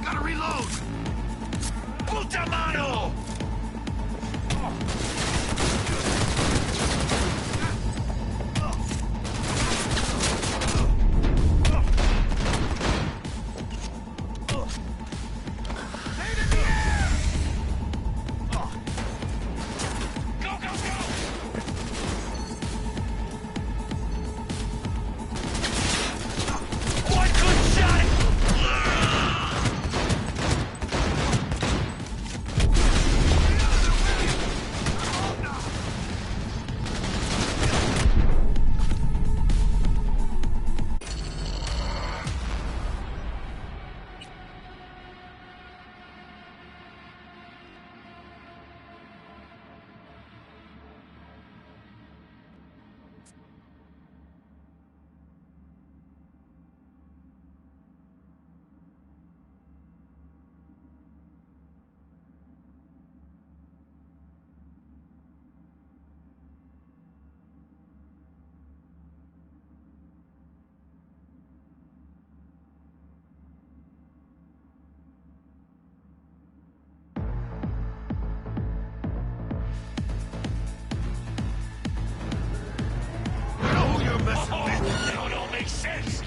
Gotta reload! Puta mano! Go, go, go! One good shot! You know who you're messing with! That would all make sense!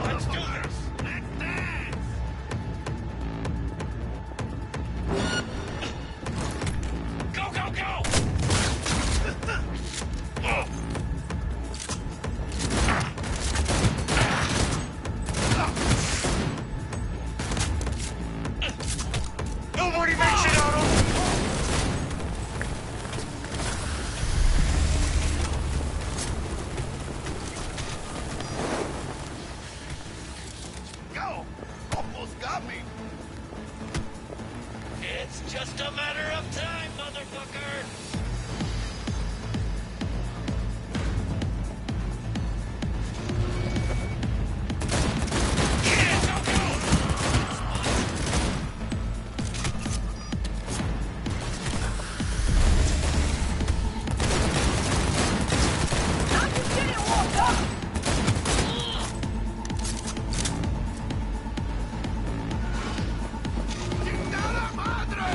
Let's do this! Let's dance! Go, go, go! Nobody makes it out of... Go! Almost got me! It's just a matter of time, motherfucker! Yeah, go, go! ¡Chingada madre!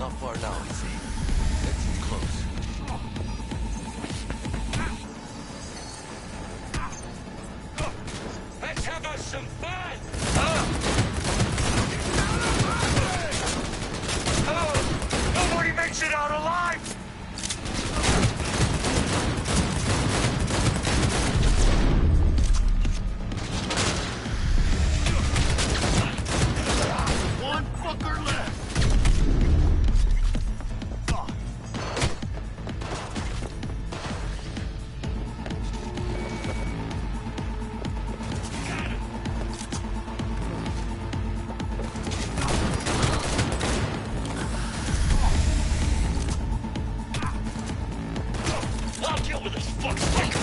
Not far now, I see. Exit's close. Let's have us some fun! Nobody makes it out alive! One fucker left! I'll deal with this fuckstick!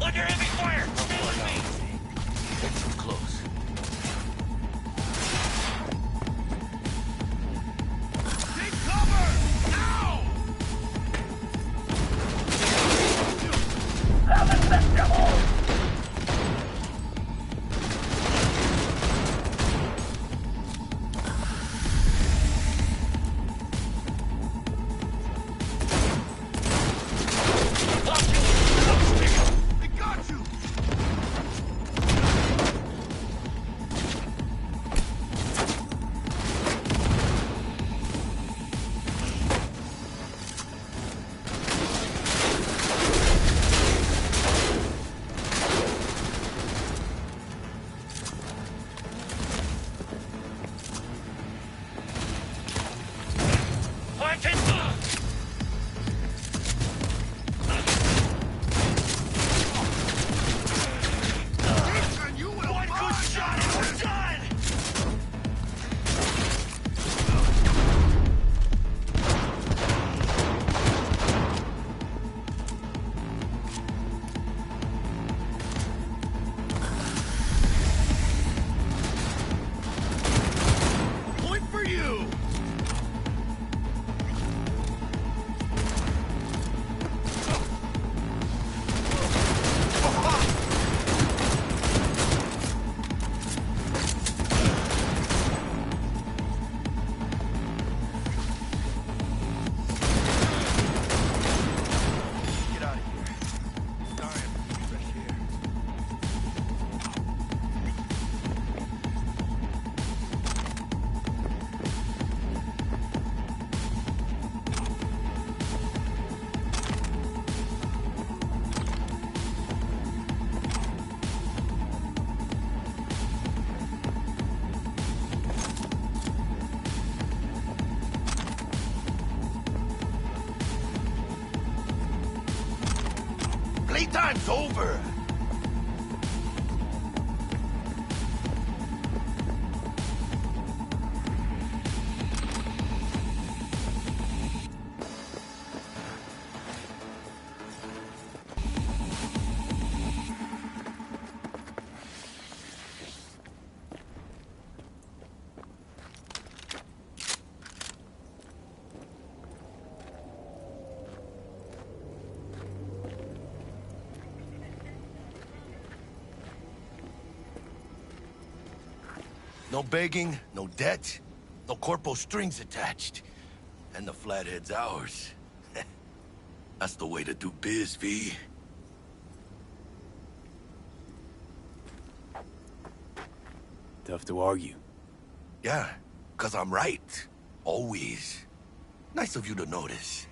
Under heavy fire! Stay with me! Exit's close. Take cover! Now! They got you! Planted! And you will One good shot and we're done! Point for you! Get out of here. Dying for fresh air. Playtime's over! No begging, no debt, no corpo strings attached. And the flathead's ours. That's the way to do biz, V. Tough to argue. Yeah, 'cause I'm right. Always. Nice of you to notice.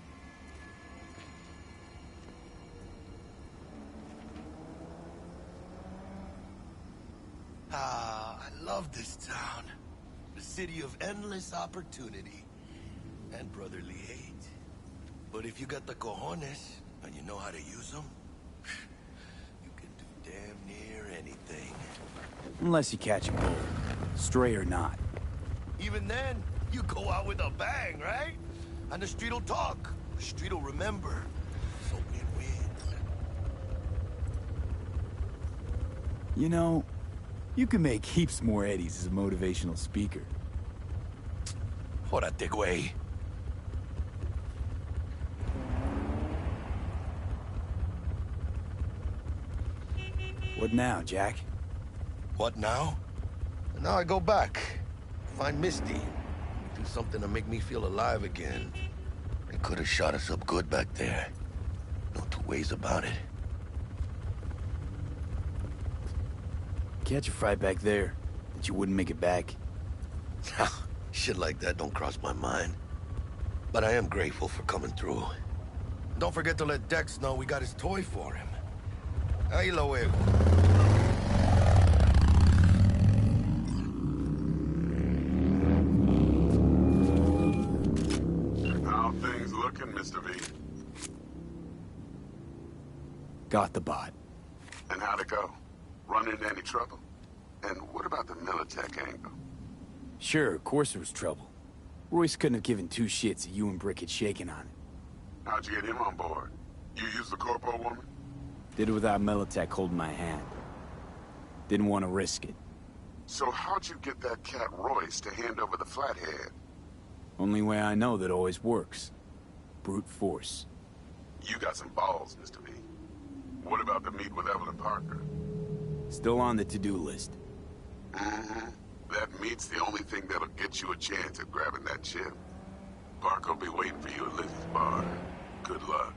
Ah, I love this town. The city of endless opportunity and brotherly hate. But if you got the cojones and you know how to use them, you can do damn near anything. Unless you catch a bull, stray or not. Even then, you go out with a bang, right? And the street'll talk. The street'll remember. So win-win. You know, You can make heaps more eddies as a motivational speaker. Jórate, güey. What now, Jack? What now? Now I go back. Find Misty. Do something to make me feel alive again. They could have shot us up good back there. No two ways about it. Catch a fight back there, that you wouldn't make it back. Shit like that don't cross my mind. But I am grateful for coming through. Don't forget to let Dex know we got his toy for him. Ahí lo veo. How things looking, Mr. V? Got the bot. And how'd it go? Run into any trouble? And what about the Militech angle? Sure, of course there was trouble. Royce couldn't have given two shits that you and Brick had shaken on it. How'd you get him on board? You used the corpo woman? Did it without Militech holding my hand. Didn't want to risk it. So how'd you get that cat Royce to hand over the flathead? Only way I know that always works. Brute force. You got some balls, Mr. V. What about the meet with Evelyn Parker? Still on the to-do list. Mm-hmm. That meet's the only thing that'll get you a chance at grabbing that chip. Parker'll be waiting for you at Lizzie's bar. Good luck.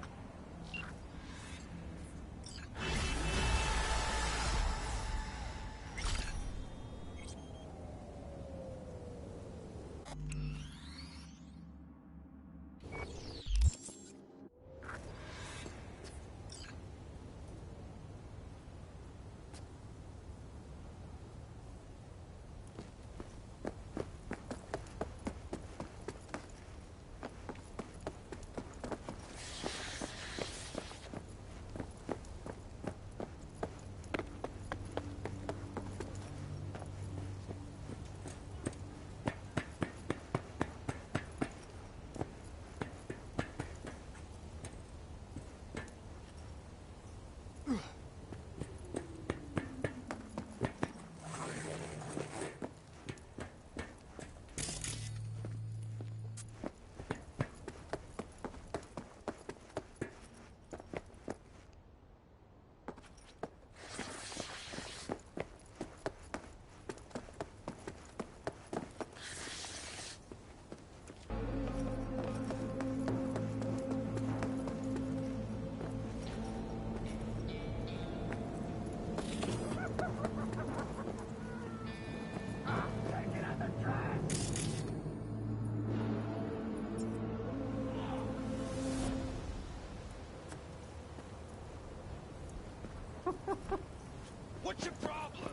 What's your problem?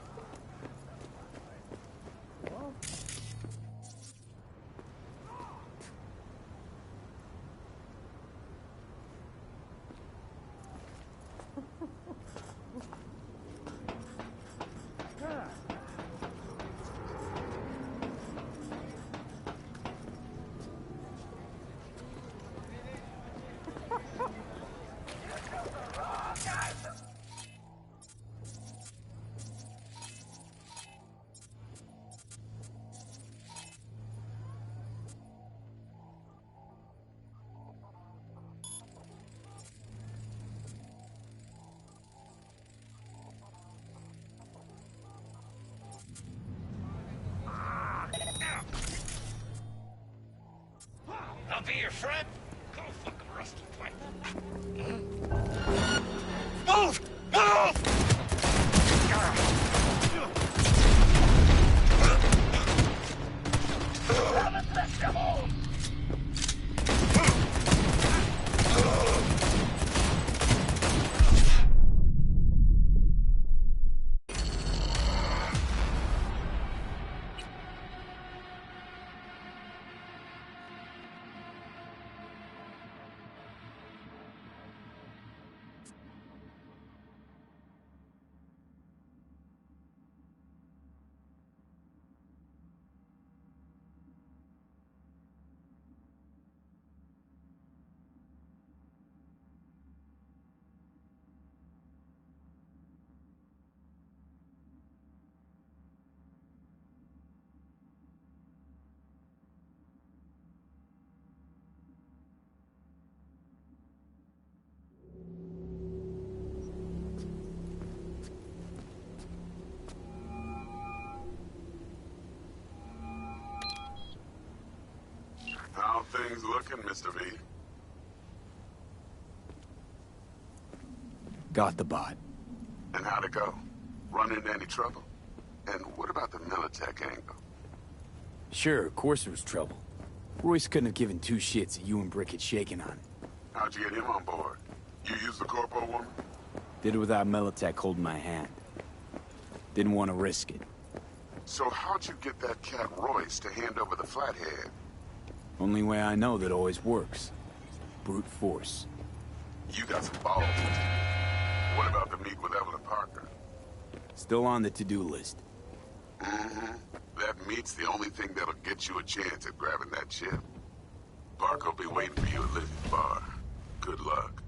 I'll be your friend. Go fucking rusty pipe. Move! Move! Haven't left you home. looking, Mr. V? Got the bot. And how'd it go? Run into any trouble? And what about the Militech angle? Sure, of course there was trouble. Royce couldn't have given two shits that you and Brick had shaken on. How'd you get him on board? You used the corporal woman? Did it without Militech holding my hand. Didn't want to risk it. So how'd you get that cat Royce to hand over the flathead? Only way I know that always works. Brute force. You got some balls. What about the meet with Evelyn Parker? Still on the to-do list. Mm-hmm. That meet's the only thing that'll get you a chance at grabbing that chip. Parker'll be waiting for you at Lizzie's bar. Good luck.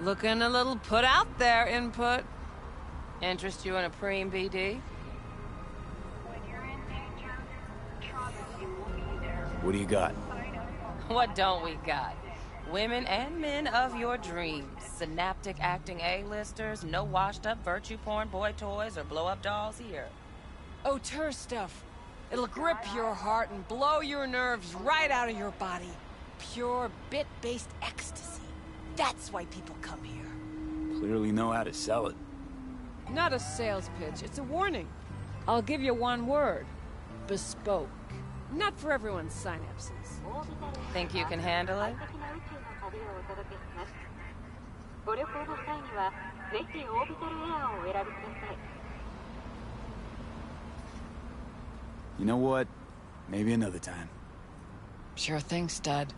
Looking a little put out there, Input. Interest you in a preem BD? What do you got? What don't we got? Women and men of your dreams. Synaptic acting A-listers, no washed-up virtue porn boy toys or blow-up dolls here. Auteur stuff. It'll grip your heart and blow your nerves right out of your body. Pure bit-based ecstasy. That's why people come here. Clearly know how to sell it. Not a sales pitch, it's a warning. I'll give you one word. Bespoke. Not for everyone's synapses. Think you can handle it? You know what? Maybe another time. Sure thing, stud.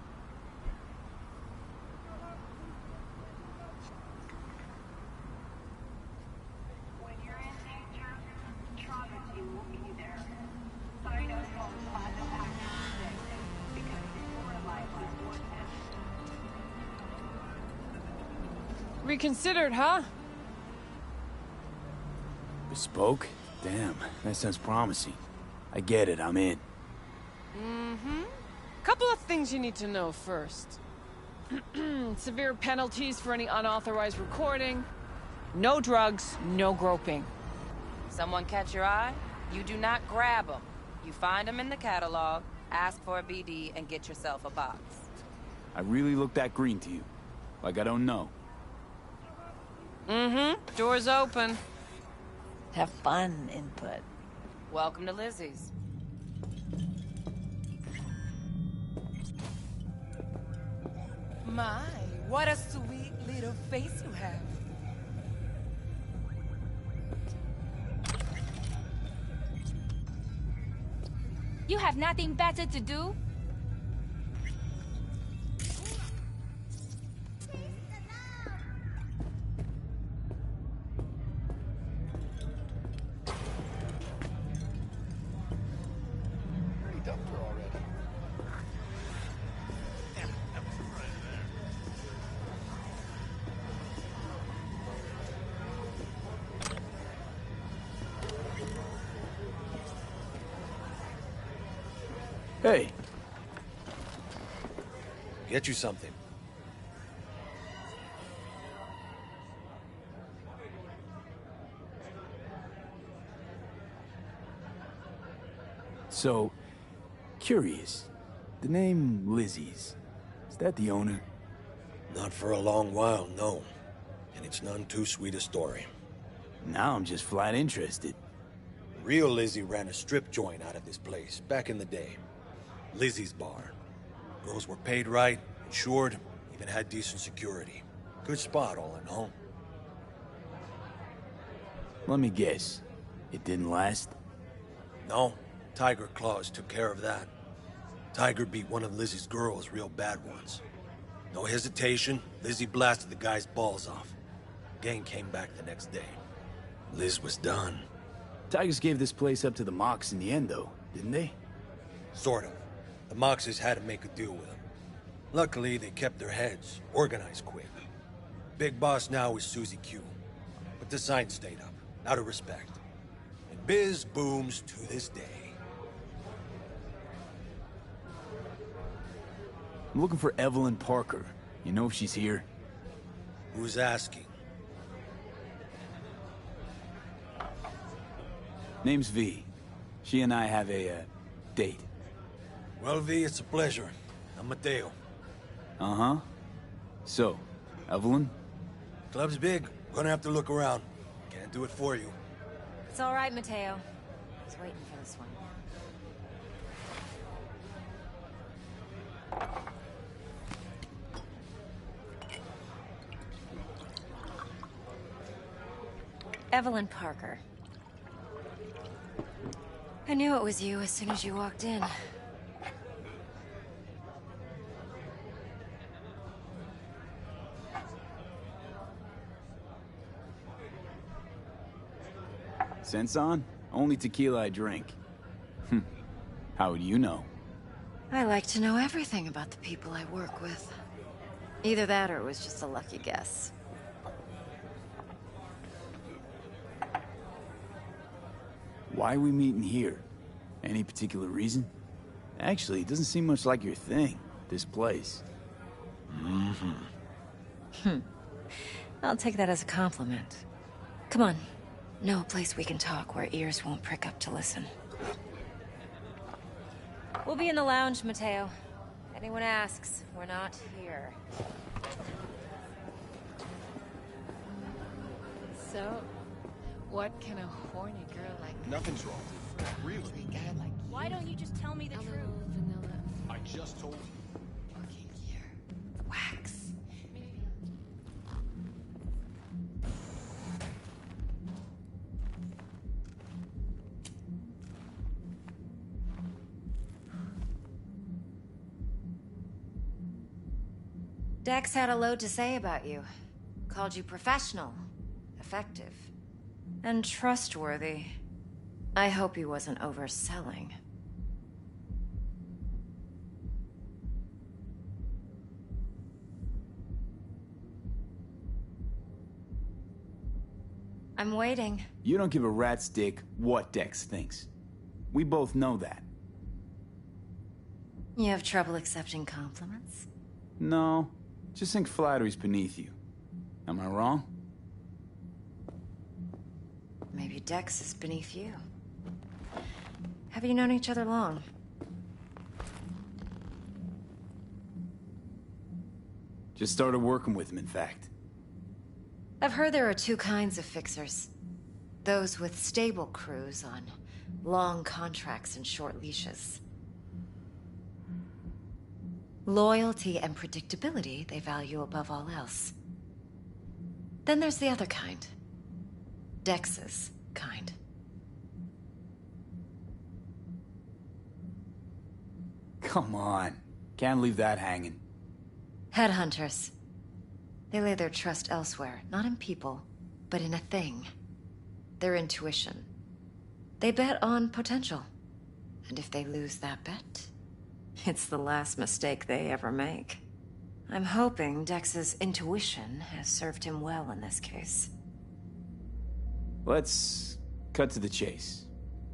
Reconsidered, huh? Bespoke? Damn, that sounds promising. I get it, I'm in. Mm-hmm. Couple of things you need to know first. Severe penalties for any unauthorized recording. No drugs, no groping. Someone catch your eye? You do not grab them. You find them in the catalog, ask for a BD, and get yourself a box. I really look that green to you. Like I don't know. Mm-hmm. Door's open. Have fun, Input. Welcome to Lizzie's. My, what a sweet little face you have. You have nothing better to do? Hey. Get you something. So, curious. The name Lizzie's, is that the owner? Not for a long while, no. And it's none too sweet a story. Now I'm just flat interested. Real Lizzie ran a strip joint out of this place, back in the day. Lizzie's Bar. Girls were paid right, insured, even had decent security. Good spot, all in all. Let me guess. It didn't last? No. Tiger Claws took care of that. Tiger beat one of Lizzie's girls real bad once. No hesitation, Lizzie blasted the guy's balls off. Gang came back the next day. Liz was done. Tigers gave this place up to the Mox in the end, though, didn't they? Sort of. The Moxes had to make a deal with them. Luckily, they kept their heads, organized quick. Big boss now is Susie Q. But the sign stayed up, out of respect. And biz booms to this day. I'm looking for Evelyn Parker. You know if she's here? Who's asking? Name's V. She and I have a, date. Well, V, it's a pleasure. I'm Mateo. Uh-huh. So, Evelyn? Club's big. Gonna have to look around. Can't do it for you. It's all right, Mateo. I was waiting for this one. Evelyn Parker. I knew it was you as soon as you walked in. Sense on? Only tequila I drink. How would you know? I like to know everything about the people I work with. Either that or it was just a lucky guess. Why are we meeting here? Any particular reason? Actually, it doesn't seem much like your thing, this place. I'll take that as a compliment. Come on. Know a place we can talk where ears won't prick up to listen. We'll be in the lounge, Mateo. Anyone asks, we're not here. So, what can a horny girl like that? Nothing's wrong. Really? Why don't you just tell me the truth? Vanilla. I just told you. Working here. Wax. Dex had a load to say about you. Called you professional, effective, and trustworthy. I hope he wasn't overselling. I'm waiting. You don't give a rat's dick what Dex thinks. We both know that. You have trouble accepting compliments? No, just think flattery's beneath you. Am I wrong? Maybe Dex is beneath you. Have you known each other long? Just started working with him, in fact. I've heard there are two kinds of fixers. Those with stable crews on long contracts and short leashes. Loyalty and predictability they value above all else. Then there's the other kind. Dex's kind. Come on. Can't leave that hanging. Headhunters. They lay their trust elsewhere, not in people, but in a thing. Their intuition. They bet on potential. And if they lose that bet, it's the last mistake they ever make. I'm hoping Dex's intuition has served him well in this case. Let's cut to the chase.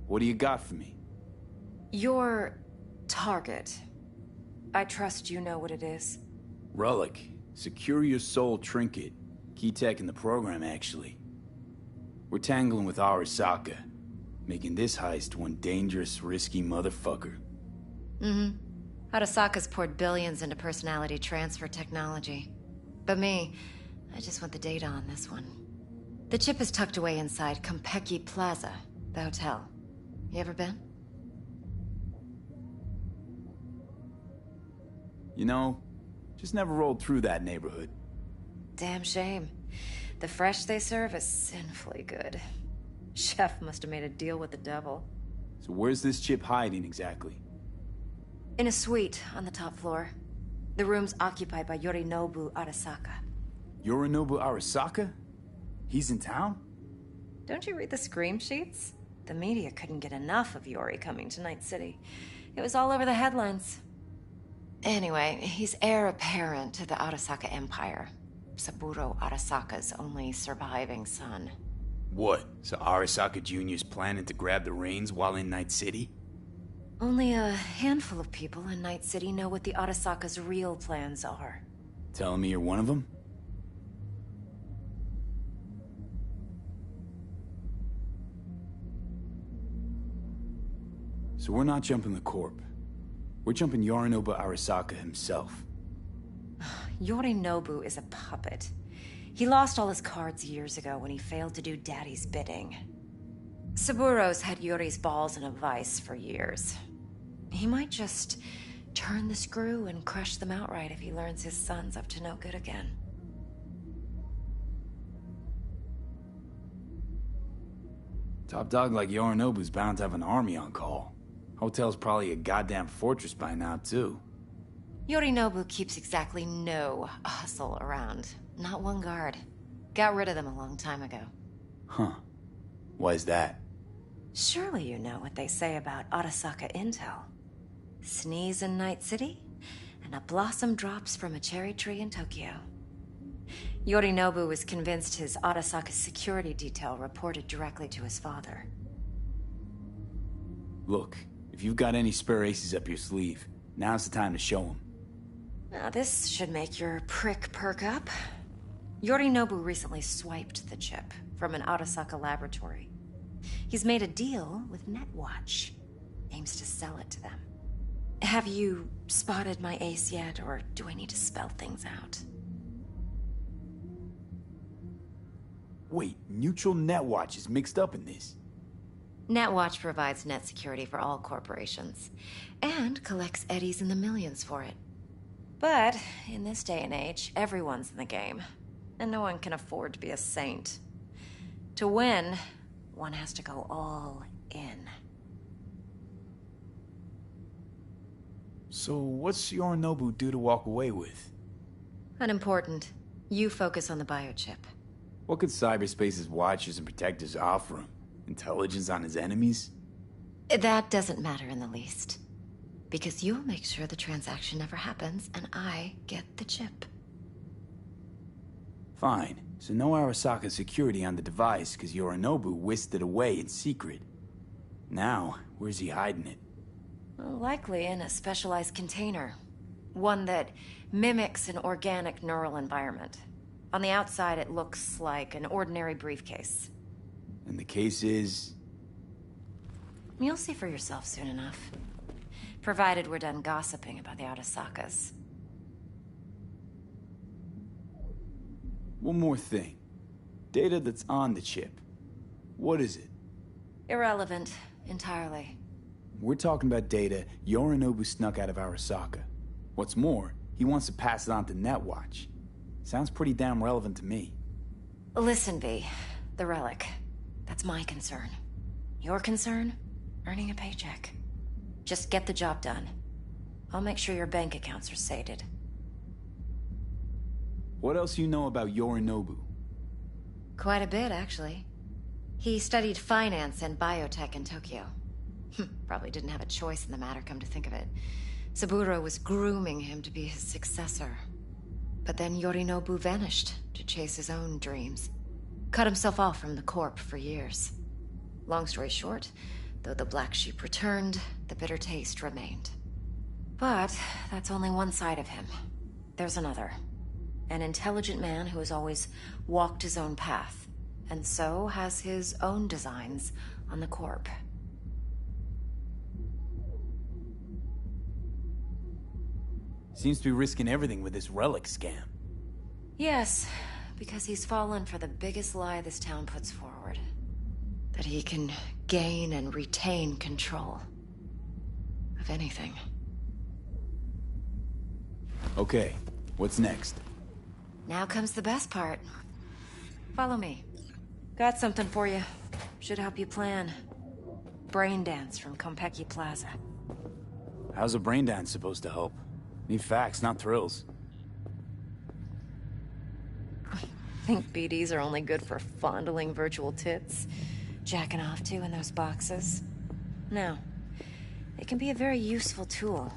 What do you got for me? You're Target. I trust you know what it is. Relic. Secure your soul trinket. Key tech in the program, actually. We're tangling with Arasaka, making this heist one dangerous, risky motherfucker. Mm-hmm. Arasaka's poured billions into personality transfer technology. But me, I just want the data on this one. The chip is tucked away inside Konpeki Plaza, the hotel. You ever been? You know, just never rolled through that neighborhood. Damn shame. The fresh they serve is sinfully good. Chef must have made a deal with the devil. So where's this chip hiding exactly? In a suite on the top floor. The room's occupied by Yorinobu Arasaka. Yorinobu Arasaka? He's in town? Don't you read the scream sheets? The media couldn't get enough of Yori coming to Night City. It was all over the headlines. Anyway, he's heir apparent to the Arasaka Empire. Saburo Arasaka's only surviving son. What? So Arasaka Jr.'s planning to grab the reins while in Night City? Only a handful of people in Night City know what the Arasaka's real plans are. Telling me you're one of them? So we're not jumping the Corp. We're jumping Yorinobu Arasaka himself. Yorinobu is a puppet. He lost all his cards years ago when he failed to do Daddy's bidding. Saburo's had Yori's balls in a vice for years. He might just turn the screw and crush them outright if he learns his son's up to no good again. Top dog like Yorinobu's bound to have an army on call. Hotel's probably a goddamn fortress by now, too. Yorinobu keeps exactly no hustle around. Not one guard. Got rid of them a long time ago. Huh. Why's that? Surely you know what they say about Arasaka intel. Sneeze in Night City, and a blossom drops from a cherry tree in Tokyo. Yorinobu was convinced his Arasaka security detail reported directly to his father. Look, if you've got any spare aces up your sleeve, now's the time to show them. Now this should make your prick perk up. Yorinobu recently swiped the chip from an Arasaka laboratory. He's made a deal with Netwatch. Aims to sell it to them. Have you spotted my ace yet, or do I need to spell things out? Wait, Neutral Netwatch is mixed up in this. Netwatch provides net security for all corporations, and collects eddies in the millions for it. But in this day and age, everyone's in the game, and no one can afford to be a saint. To win, one has to go all in. So what's Yorinobu due to walk away with? Unimportant. You focus on the biochip. What could cyberspace's watchers and protectors offer him? Intelligence on his enemies? That doesn't matter in the least. Because you'll make sure the transaction never happens, and I get the chip. Fine. So no Arasaka security on the device, because Yorinobu whisked it away in secret. Now, where's he hiding it? Well, likely in a specialized container. One that mimics an organic neural environment. On the outside, it looks like an ordinary briefcase. And the case is? You'll see for yourself soon enough. Provided we're done gossiping about the Arasakas. One more thing. Data that's on the chip. What is it? Irrelevant, entirely. We're talking about data Yorinobu snuck out of Arasaka. What's more, he wants to pass it on to Netwatch. Sounds pretty damn relevant to me. Listen, V. The relic. That's my concern. Your concern? Earning a paycheck. Just get the job done. I'll make sure your bank accounts are sated. What else you know about Yorinobu? Quite a bit, actually. He studied finance and biotech in Tokyo. Probably didn't have a choice in the matter, come to think of it. Saburo was grooming him to be his successor. But then Yorinobu vanished to chase his own dreams. Cut himself off from the Corp for years. Long story short, though the black sheep returned, the bitter taste remained. But that's only one side of him. There's another. An intelligent man who has always walked his own path, and so has his own designs on the corp. Seems to be risking everything with this relic scam. Yes, because he's fallen for the biggest lie this town puts forward. That he can gain and retain control of anything. Okay, what's next? Now comes the best part. Follow me. Got something for you. Should help you plan. Brain dance from Konpeki Plaza. How's a brain dance supposed to help? Need facts, not thrills. Think BDs are only good for fondling virtual tits? Jacking off to in those boxes? No. It can be a very useful tool.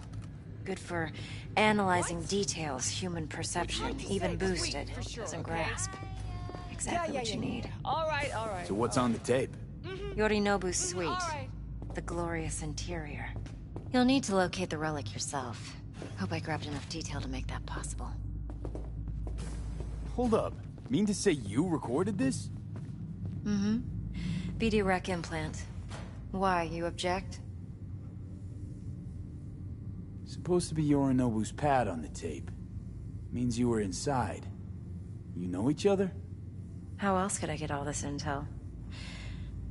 Good for analyzing details human perception, even boosted, doesn't grasp. Exactly what you need. All right. So what's on the tape? Yorinobu's suite. The glorious interior. You'll need to locate the relic yourself. Hope I grabbed enough detail to make that possible. Hold up. Mean to say you recorded this? Mm-hmm. BD Rec implant. Why, you object? Supposed to be Yorinobu's pad on the tape. Means you were inside. You know each other? How else could I get all this intel?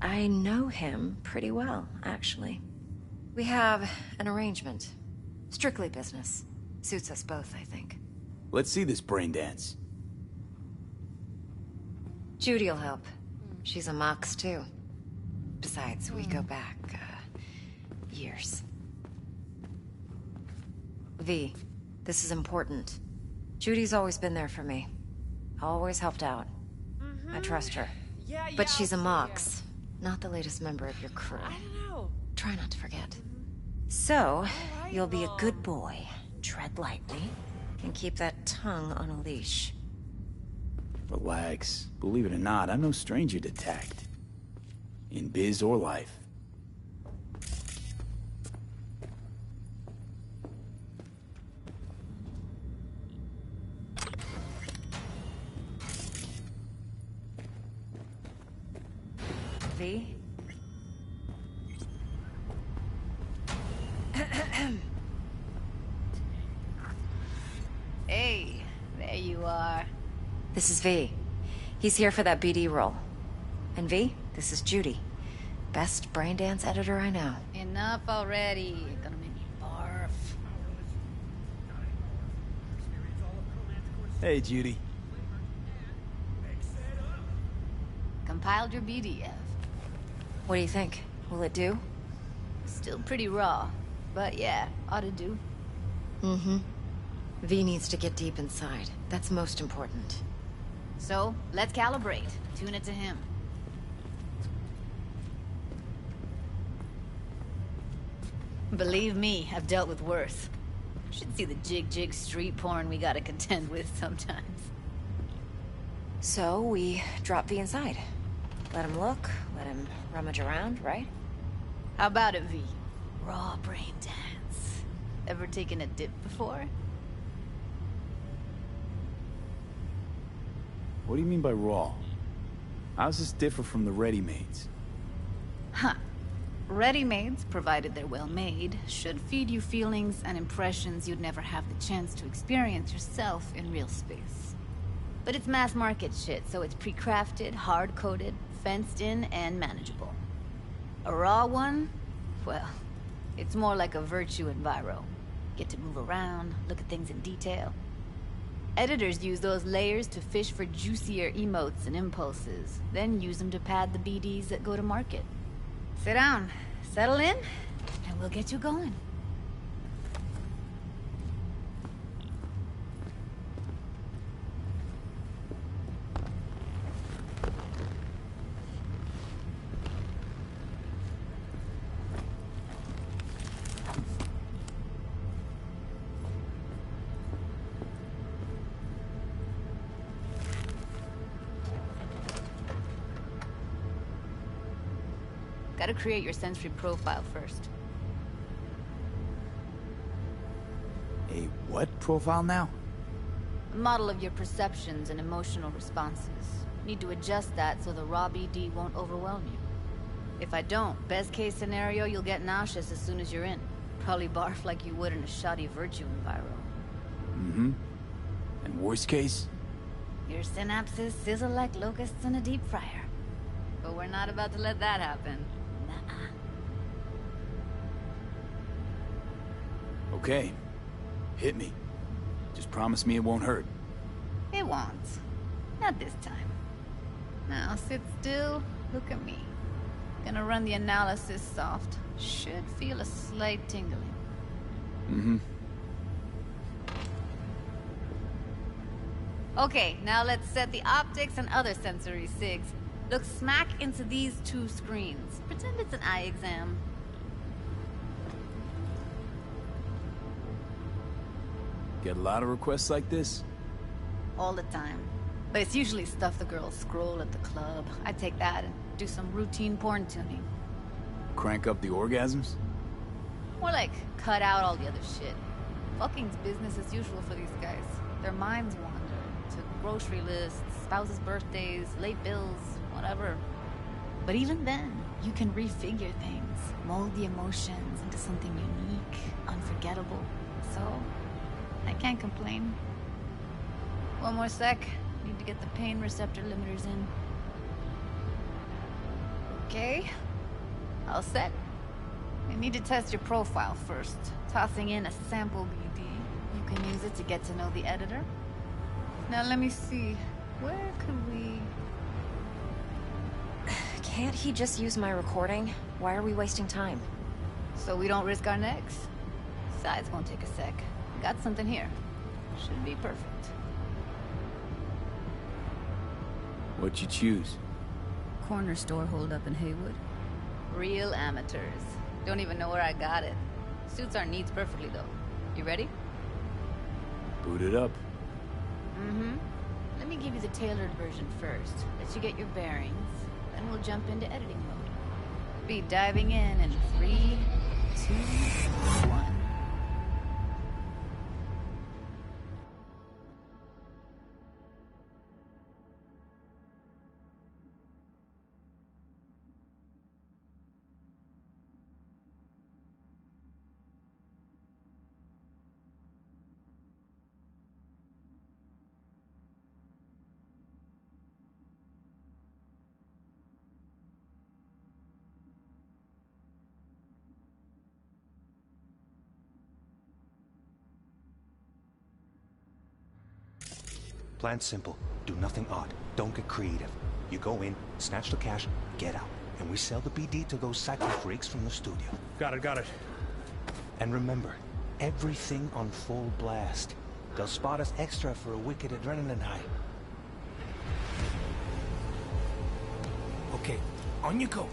I know him pretty well, actually. We have an arrangement. Strictly business. Suits us both, I think. Let's see this brain dance. Judy'll help. She's a Mox, too. Besides, we go back, years. V, this is important. Judy's always been there for me. Always helped out. I trust her. But she's a Mox, not the latest member of your crew. I don't know. Try not to forget. So, you'll be a good boy, tread lightly, and keep that tongue on a leash. Relax. Believe it or not, I'm no stranger to tact. In biz or life. V? Hey, there you are. This is V. He's here for that BD role. And V, this is Judy. Best brain dance editor I know. Enough already. You're gonna make me barf. Hey, Judy. Compiled your BDF. What do you think? Will it do? Still pretty raw, but yeah, ought to do. Mm-hmm. V needs to get deep inside. That's most important. So, let's calibrate. Tune it to him. Believe me, I've dealt with worse. Should see the jig street porn we gotta contend with sometimes. So, we drop V inside. Let him look, let him rummage around, right? How about it, V? Raw brain dance. Ever taken a dip before? What do you mean by raw? How's this differ from the ready-mades? Huh. Ready-mades, provided they're well-made, should feed you feelings and impressions you'd never have the chance to experience yourself in real space. But it's mass-market shit, so it's pre-crafted, hard-coded, fenced-in, and manageable. A raw one? Well, it's more like a virtue enviro. Get to move around, look at things in detail. Editors use those layers to fish for juicier emotes and impulses, then use them to pad the BDs that go to market. Sit down, settle in, and we'll get you going. Gotta create your sensory profile first. What profile now? A model of your perceptions and emotional responses. Need to adjust that so the raw BD won't overwhelm you. If I don't, best case scenario, you'll get nauseous as soon as you're in. Probably barf like you would in a shoddy virtue enviro. Mm-hmm. And worst case? Your synapses sizzle like locusts in a deep fryer. But we're not about to let that happen. Nuh-uh. Okay. Hit me. Just promise me it won't hurt. It won't. Not this time. Now sit still, look at me. Gonna run the analysis soft. Should feel a slight tingling. Mm-hmm. Okay, now let's set the optics and other sensory sigs. Look smack into these two screens. Pretend it's an eye exam. Get a lot of requests like this? All the time. But it's usually stuff the girls scroll at the club. I take that and do some routine porn tuning. Crank up the orgasms? More like, cut out all the other shit. Fucking's business as usual for these guys. Their minds wander to grocery lists, spouses' birthdays, late bills, whatever. But even then, you can refigure things, mold the emotions into something unique, unforgettable. So, I can't complain. One more sec. Need to get the pain receptor limiters in. Okay. All set. I need to test your profile first. Tossing in a sample BD. You can use it to get to know the editor. Now let me see. Where could we... Can't he just use my recording? Why are we wasting time? So we don't risk our necks? Besides, won't take a sec. Got something here. Should be perfect. What'd you choose? Corner store holdup in Haywood. Real amateurs. Don't even know where I got it. Suits our needs perfectly, though. You ready? Boot it up. Mm-hmm. Let me give you the tailored version first. Let you get your bearings. Then we'll jump into editing mode. Be diving in 3, 2, 1. Plan's simple. Do nothing odd. Don't get creative. You go in, snatch the cash, get out. And we sell the BD to those psycho freaks from the studio. Got it. And remember, everything on full blast. They'll spot us extra for a wicked adrenaline high. Okay, on you go.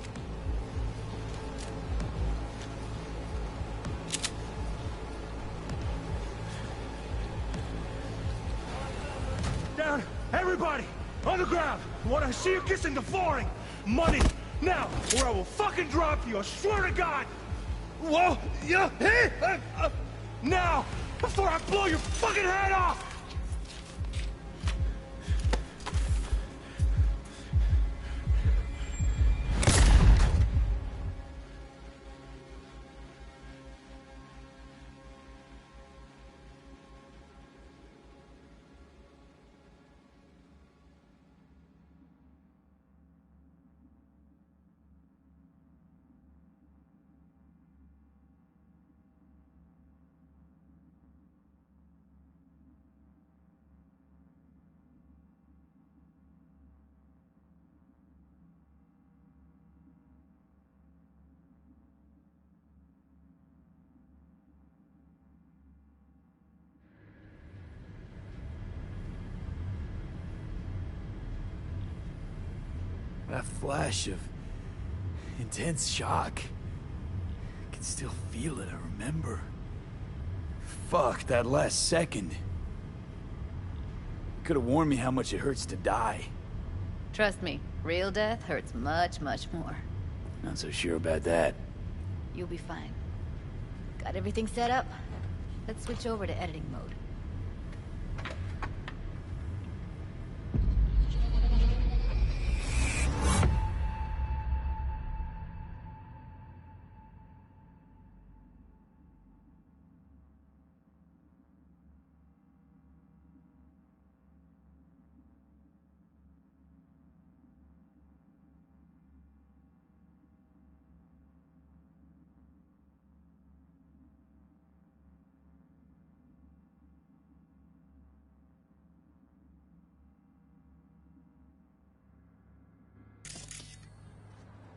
Down! Everybody! On the ground! When I see you kissing the flooring! Money! Now! Or I will fucking drop you! I swear to God! Whoa! Yeah! Hey! Now! Before I blow your fucking head off! That flash of intense shock. I can still feel it, I remember. Fuck, that last second. You could have warned me how much it hurts to die. Trust me, real death hurts much, much more. Not so sure about that. You'll be fine. Got everything set up? Let's switch over to editing mode.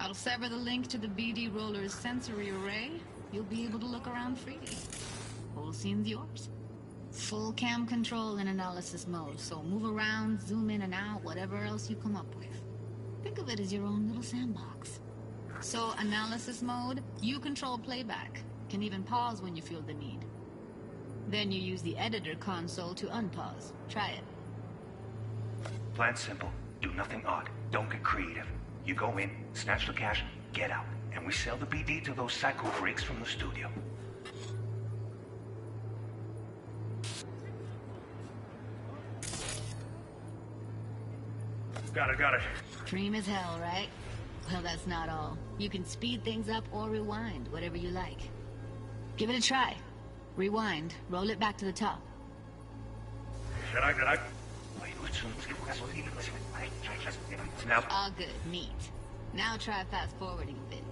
I'll sever the link to the BD Roller's sensory array. You'll be able to look around freely. Whole scene's yours. Full cam control in analysis mode, so move around, zoom in and out, whatever else you come up with. Think of it as your own little sandbox. So, analysis mode, you control playback. Can even pause when you feel the need. Then you use the editor console to unpause. Try it. Plan simple. Do nothing odd. Don't get creative. You go in, snatch the cash, get out. And we sell the BD to those psycho freaks from the studio. Got it. Dream as hell, right? Well, that's not all. You can speed things up or rewind, whatever you like. Give it a try. Rewind, roll it back to the top. Should I? Now, all good, neat. Now try fast forwarding a bit.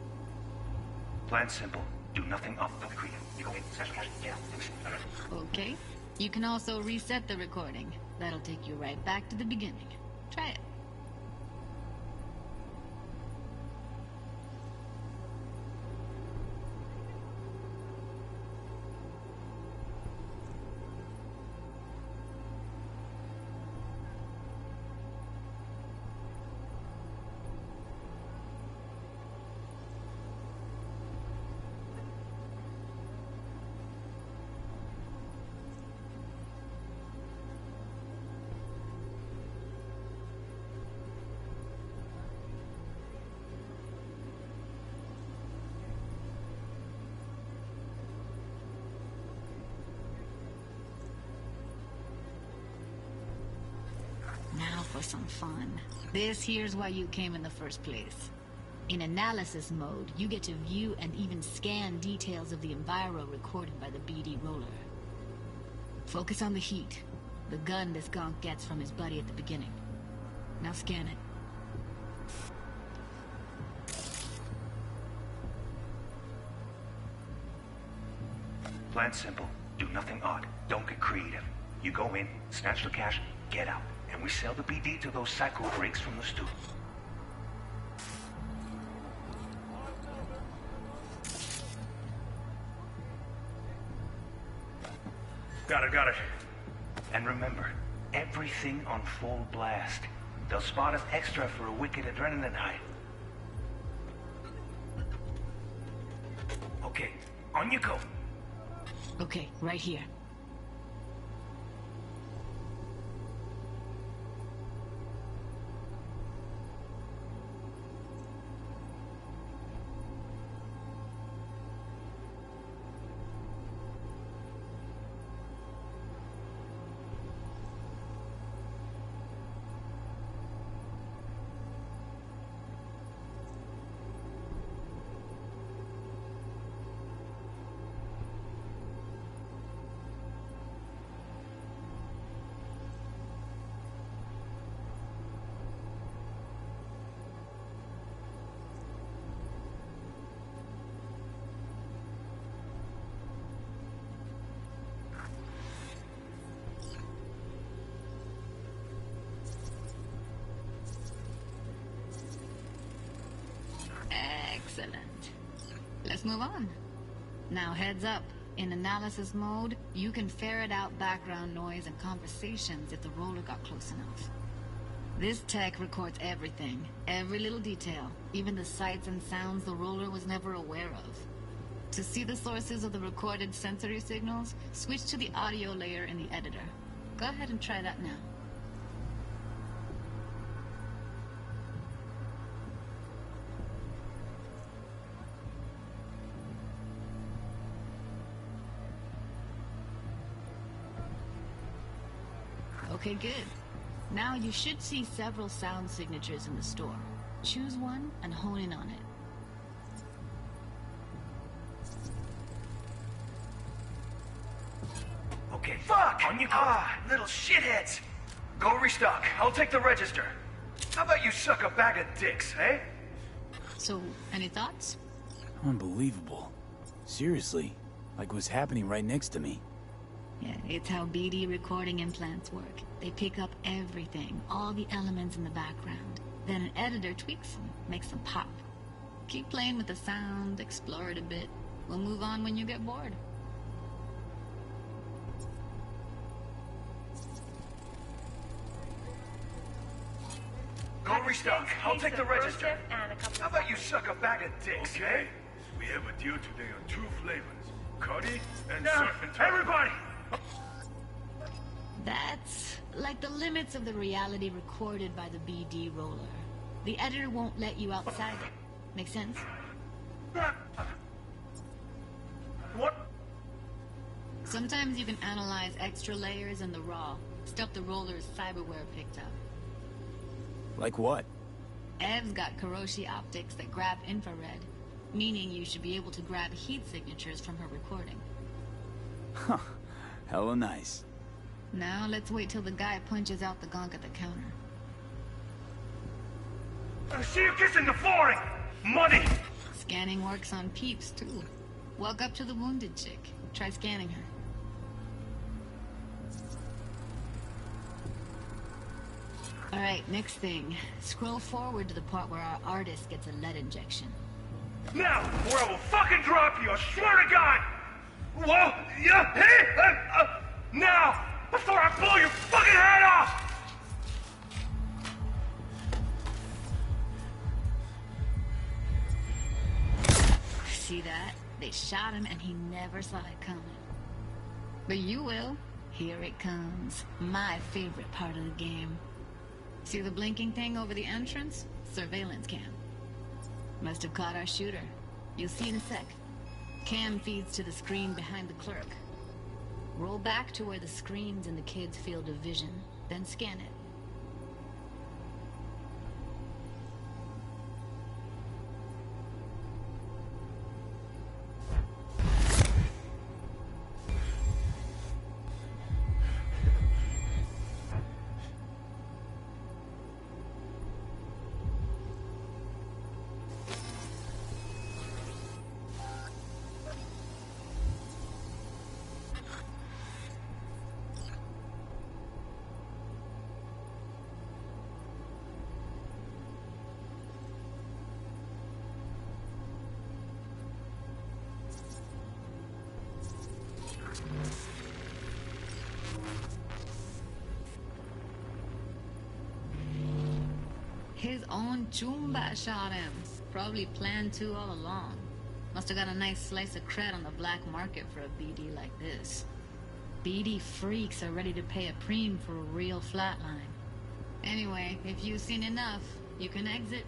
Plan simple. Do nothing off the creative. You go in, snatch the cash, get out. Okay. You can also reset the recording. That'll take you right back to the beginning. Try it. Now for some fun. This here's why you came in the first place. In analysis mode, you get to view and even scan details of the enviro recorded by the BD Roller. Focus on the heat, the gun this gonk gets from his buddy at the beginning. Now scan it. Plan simple. Do nothing odd. Don't get creative. You go in, snatch the cash, get out. And we sell the BD to those psycho freaks from the studio. Got it. And remember, everything on full blast. They'll spot us extra for a wicked adrenaline high. Okay, on you go. Okay, right here. Excellent. Let's move on. Now heads up. In analysis mode, you can ferret out background noise and conversations if the roller got close enough. This tech records everything, every little detail, even the sights and sounds the roller was never aware of. To see the sources of the recorded sensory signals, switch to the audio layer in the editor. Go ahead and try that now. Okay, good. Now you should see several sound signatures in the store. Choose one and hone in on it. Okay, fuck! On you go. Little shitheads! Go restock. I'll take the register. How about you suck a bag of dicks, eh? So, any thoughts? Unbelievable. Seriously, like what's happening right next to me. Yeah, it's how BD recording implants work. They pick up everything, all the elements in the background. Then an editor tweaks them, makes them pop. Keep playing with the sound, explore it a bit. We'll move on when you get bored. Go restock. I'll take the register. How about you suck a bag of dicks, Okay. eh? We have a deal today on 2 flavors. Cuddy and surf and turf. Everybody! That's like the limits of the reality recorded by the BD roller. The editor won't let you outside it. Make sense? What? Sometimes you can analyze extra layers in the raw. Stuff the roller's cyberware picked up. Like what? Ev's got Kiroshi optics that grab infrared, meaning you should be able to grab heat signatures from her recording. Huh. Hella nice. Now let's wait till the guy punches out the gong at the counter. I see you kissing the flooring! Money! Scanning works on peeps, too. Walk up to the wounded chick. Try scanning her. Alright, next thing. Scroll forward to the part where our artist gets a lead injection. Now, or I will fucking drop you, I swear to God! Whoa! Yeah! Hey! Now! Before I blow your fucking head off! See that? They shot him and he never saw it coming. But you will. Here it comes. My favorite part of the game. See the blinking thing over the entrance? Surveillance cam. Must have caught our shooter. You'll see in a sec. Cam feeds to the screen behind the clerk. Roll back to where the screen's in the kid's field of vision, then scan it. His own Chumba shot him. Probably planned to all along. Must have got a nice slice of cred on the black market for a BD like this. BD freaks are ready to pay a preem for a real flatline. Anyway, if you've seen enough, you can exit.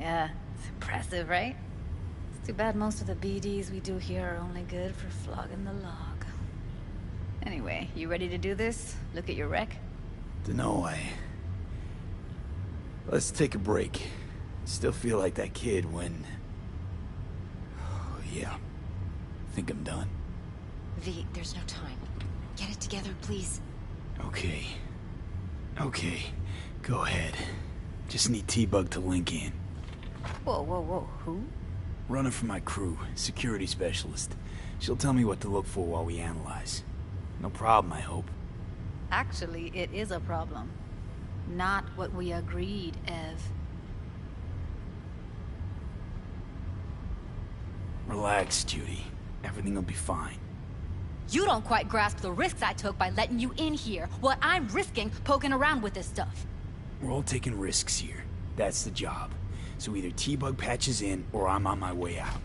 Yeah, it's impressive, right? It's too bad most of the BDs we do here are only good for flogging the log. Anyway, you ready to do this? Look at your wreck? Dunno, Let's take a break. Still feel like that kid when... Oh, yeah. Think I'm done. V, there's no time. Get it together, please. Okay. Okay. Go ahead. Just need T-Bug to link in. Whoa, whoa, whoa. Who? Runner for my crew. Security specialist. She'll tell me what to look for while we analyze. No problem, I hope. Actually, it is a problem. Not what we agreed, Ev. Relax, Judy. Everything will be fine. You don't quite grasp the risks I took by letting you in here. What I'm risking poking around with this stuff. We're all taking risks here. That's the job. So either T-Bug patches in, or I'm on my way out.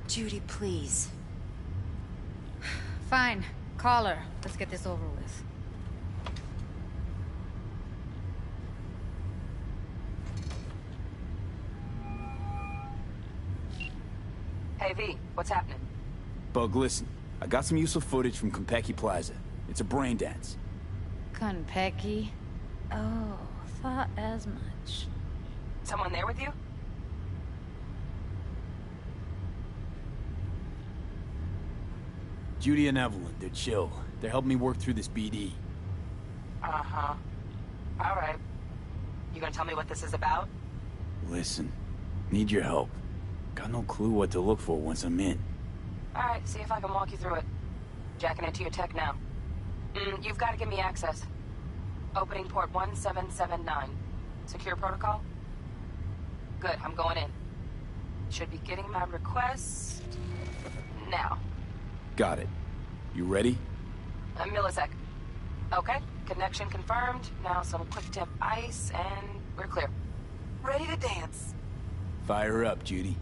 Judy, please. Fine. Call her. Let's get this over with. Hey, V, what's happening? Bug, listen. I got some useful footage from Konpeki Plaza. It's a brain dance. Konpeki? Oh, thought as much. Someone there with you? Judy and Evelyn, they're chill. They're helping me work through this BD. Uh-huh. All right. You gonna tell me what this is about? Listen, need your help. Got no clue what to look for once I'm in. All right, see if I can walk you through it. Jacking into your tech now. You've got to give me access. Opening port 1779. Secure protocol? Good, I'm going in. Should be getting my request... now. Got it. You ready? A millisec. Okay, connection confirmed. Now some quick tip ice, and we're clear. Ready to dance. Fire up, Judy.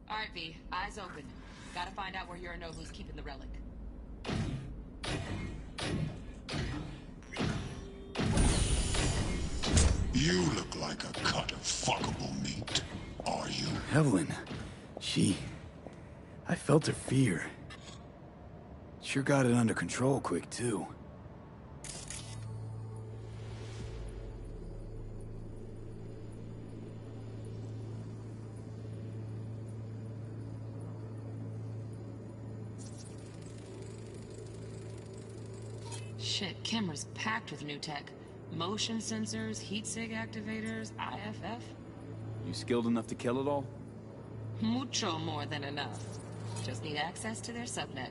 All right, V. Eyes open. Gotta find out where Yorinobu's keeping the relic. You look like a cut of fuckable meat. Are you? Evelyn. I felt her fear. Sure got it under control quick, too. Shit, camera's packed with new tech. Motion sensors, heat sig activators, IFF. You skilled enough to kill it all? Mucho more than enough. Just need access to their subnet.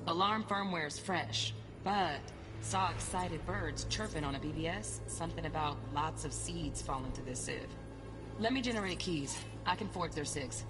Alarm firmware's fresh, but saw excited birds chirping on a BBS. Something about lots of seeds falling to this sieve. Let me generate keys. I can forge their SIGs.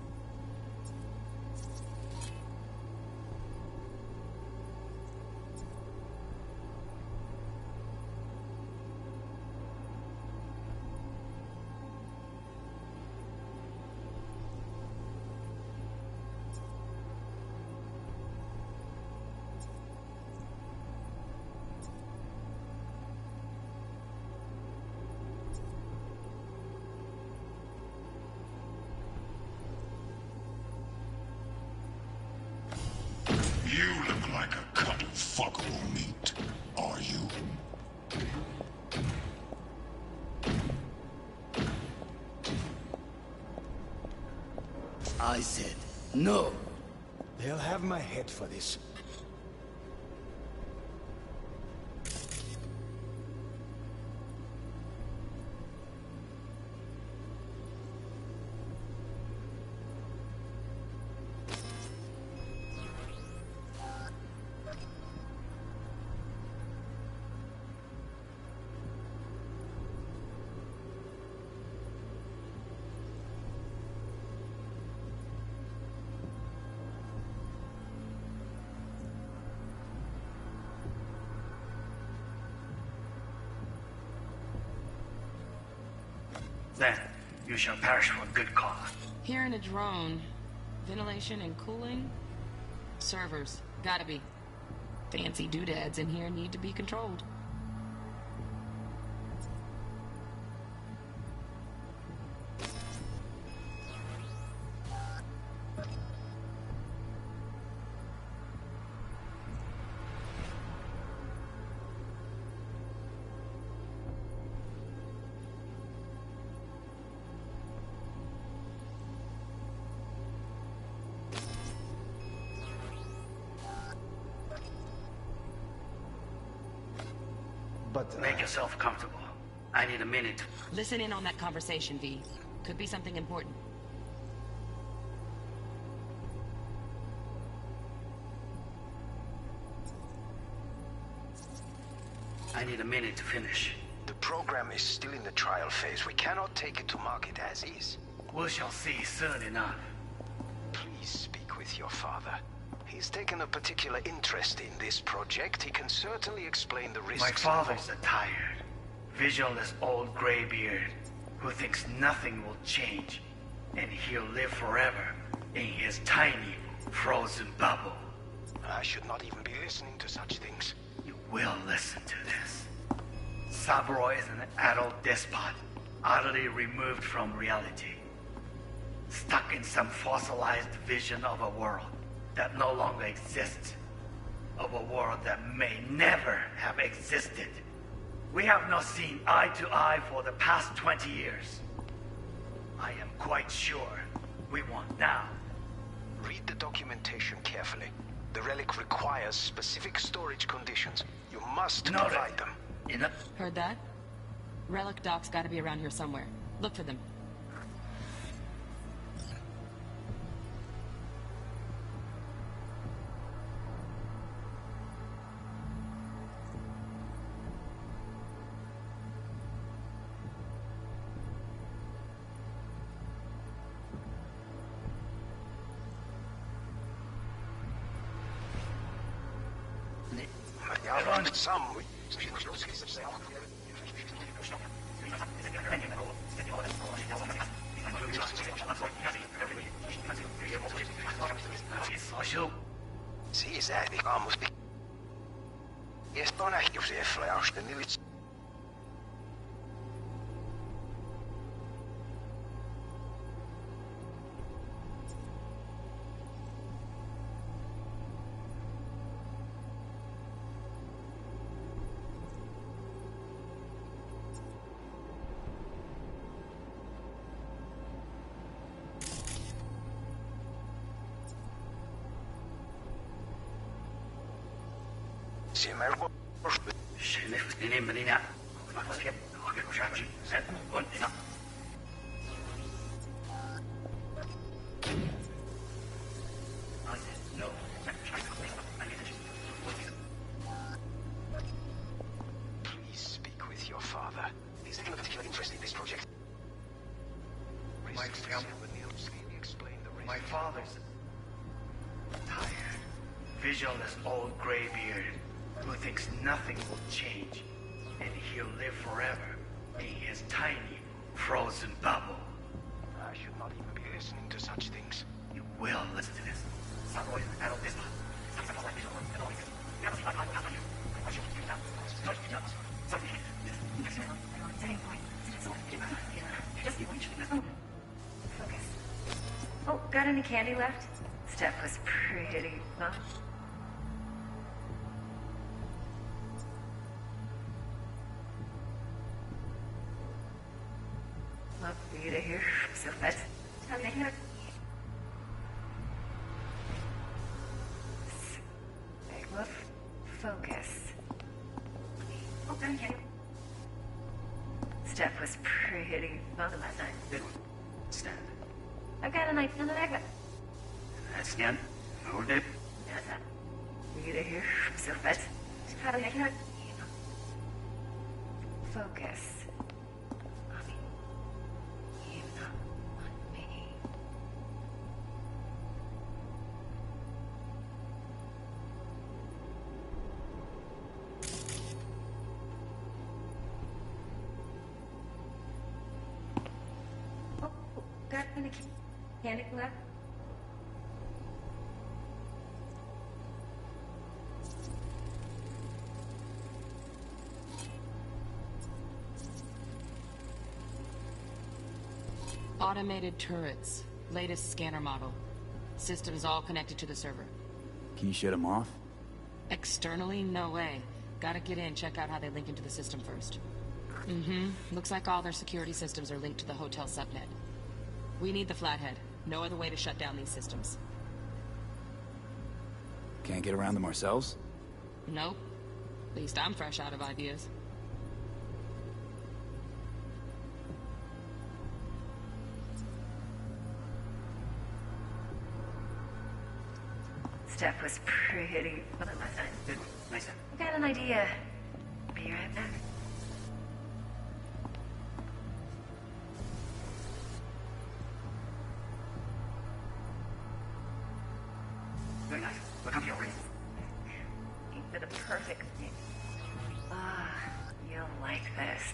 You look like a cut of fuckable meat. Are you? I said no. They'll have my head for this. Then you shall perish for a good cause. Here in a drone, ventilation and cooling? Servers, gotta be. Fancy doodads in here need to be controlled. Make yourself comfortable. I need a minute. Listen in on that conversation, V. Could be something important. I need a minute to finish. The program is still in the trial phase. We cannot take it to market as is. We shall see soon enough. Please speak with your father. He's taken a particular interest in this project. He can certainly explain the risks. My father's a tired, visionless old graybeard who thinks nothing will change, and he'll live forever in his tiny, frozen bubble. I should not even be listening to such things. You will listen to this. Saburo is an adult despot, utterly removed from reality, stuck in some fossilized vision of a world that no longer exists, of a world that may never have existed. We have not seen eye to eye for the past 20 years. I am quite sure we want now. Read the documentation carefully. The relic requires specific storage conditions. You must provide them. Heard that? Relic docs gotta be around here somewhere. Look for them. Some. Siis äiti kammusti. Esto nähty se flausten nilit. Please speak with your father. He's taking a particular interest in this project. My father's tired, visionless old graybeard who thinks nothing will change, and he'll live forever in his tiny, frozen bubble. I should not even be listening to such things. You will listen to this. Oh, got any candy left? Steph was pretty fun. Love for you to hear. So fast. Big woof. Focus. Oh, got any candy? Steph was pretty fun last night. Stand. I've got a knife in the bag. That's the end. Hold it. For you to hear. So fast. Focus. the candy collect? Automated turrets. Latest scanner model. Systems all connected to the server. Can you shut them off? Externally, no way. Gotta get in, check out how they link into the system first. Looks like all their security systems are linked to the hotel subnet. We need the flathead. No other way to shut down these systems. Can't get around them ourselves? Nope. At least I'm fresh out of ideas. Steph was pretty well last time. Good. Nice. I got an idea. Be right back. Very nice. Look up here, Reese. For the perfect thing. Ah, you'll like this.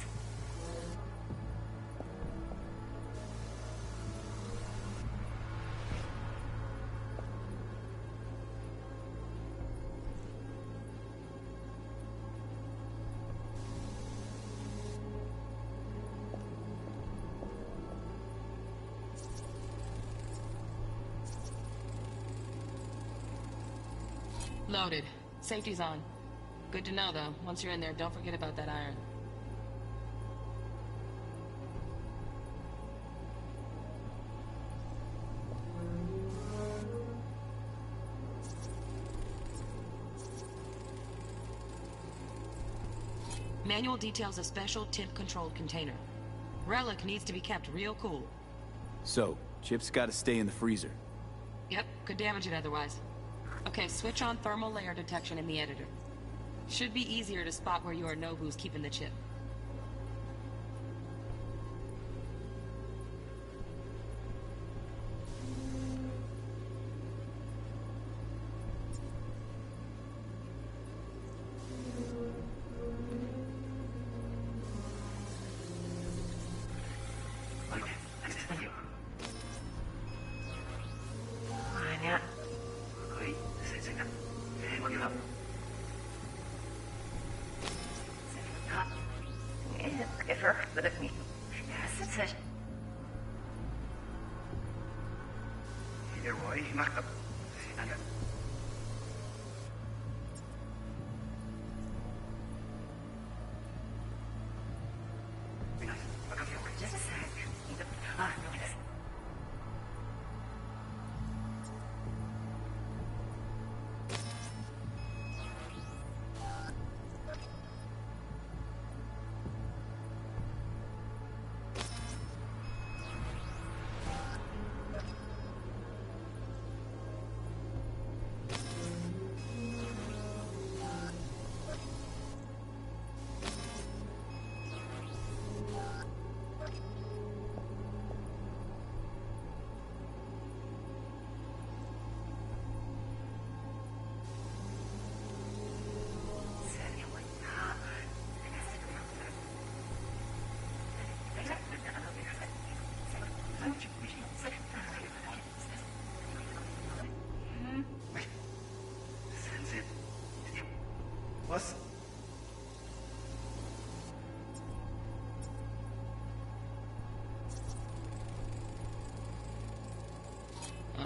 Loaded. Safety's on. Good to know, though. Once you're in there, don't forget about that iron. Manual details a special temp-controlled container. Relic needs to be kept real cool. So, chips gotta stay in the freezer. Yep, could damage it otherwise. Okay, switch on thermal layer detection in the editor. Should be easier to spot where your Nobu's keeping the chip.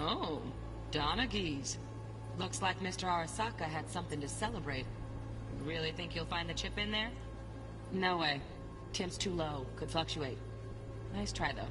Oh, Donaghys. Looks like Mr. Arasaka had something to celebrate. Really think you'll find the chip in there? No way. Temp's too low. Could fluctuate. Nice try, though.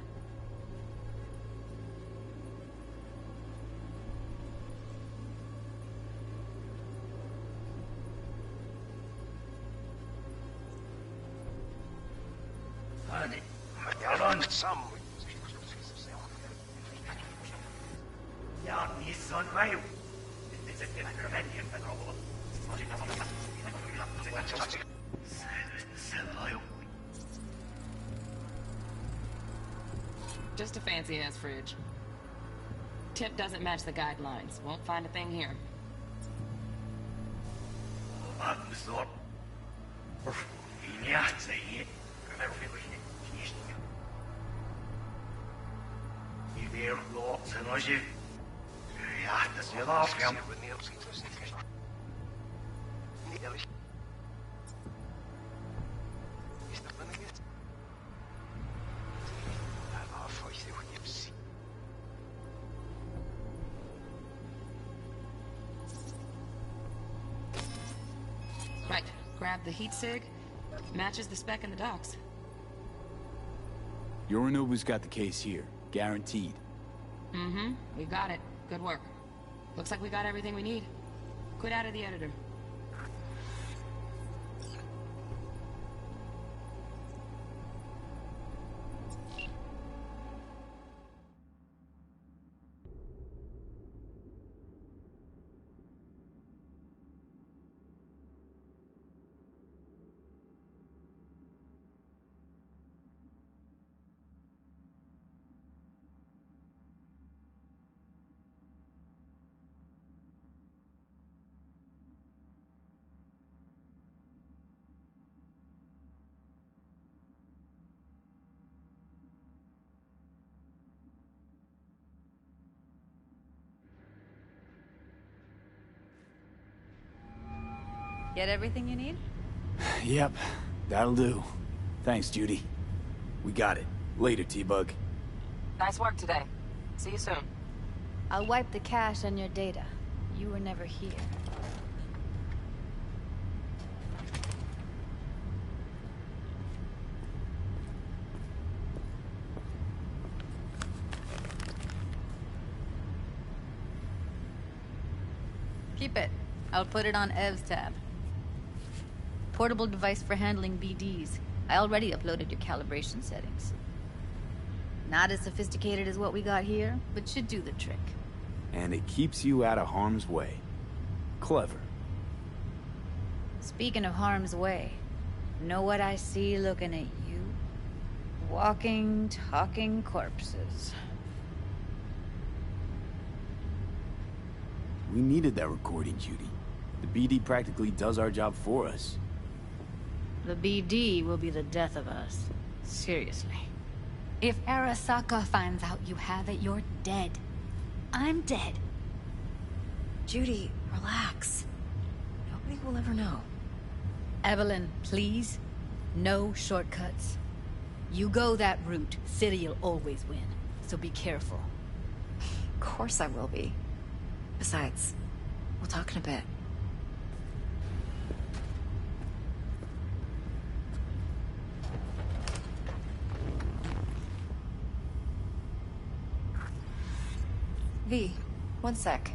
Just a fancy-ass fridge. Tip doesn't match the guidelines. Won't find a thing here. Right, grab the heat sig. Matches the spec in the docks. Yorinobu's got the case here. Guaranteed. Mm-hmm. We got it. Good work. Looks like we got everything we need. Quit out of the editor. Get everything you need? Yep, that'll do. Thanks, Judy. We got it. Later, T-Bug. Nice work today. See you soon. I'll wipe the cache on your data. You were never here. Keep it. I'll put it on Ev's tab. Portable device for handling BDs. I already uploaded your calibration settings. Not as sophisticated as what we got here, but should do the trick. And it keeps you out of harm's way. Clever. Speaking of harm's way, know what I see looking at you? Walking, talking corpses. We needed that recording, Judy. The BD practically does our job for us. The BD will be the death of us. Seriously. If Arasaka finds out you have it, you're dead. I'm dead. Judy, relax. Nobody will ever know. Evelyn, please. No shortcuts. You go that route, City'll always win. So be careful. Of course I will be. Besides, we'll talk in a bit. V, one sec.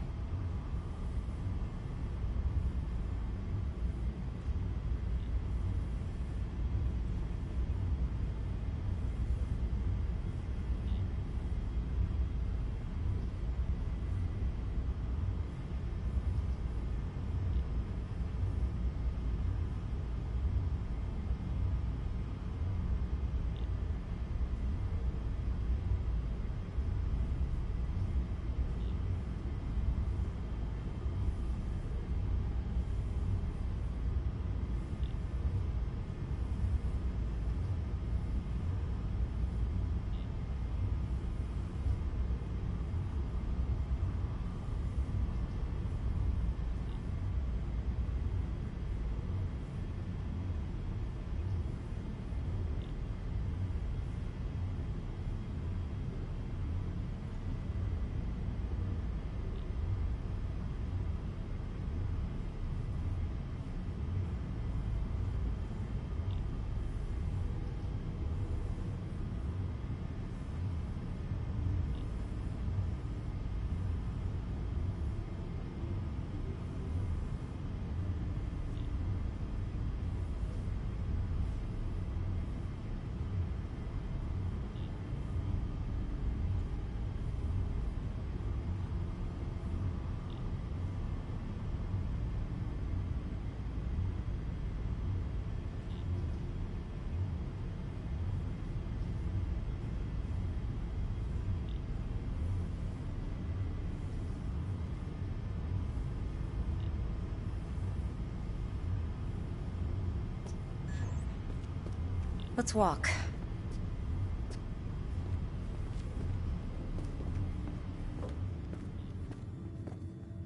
Let's walk.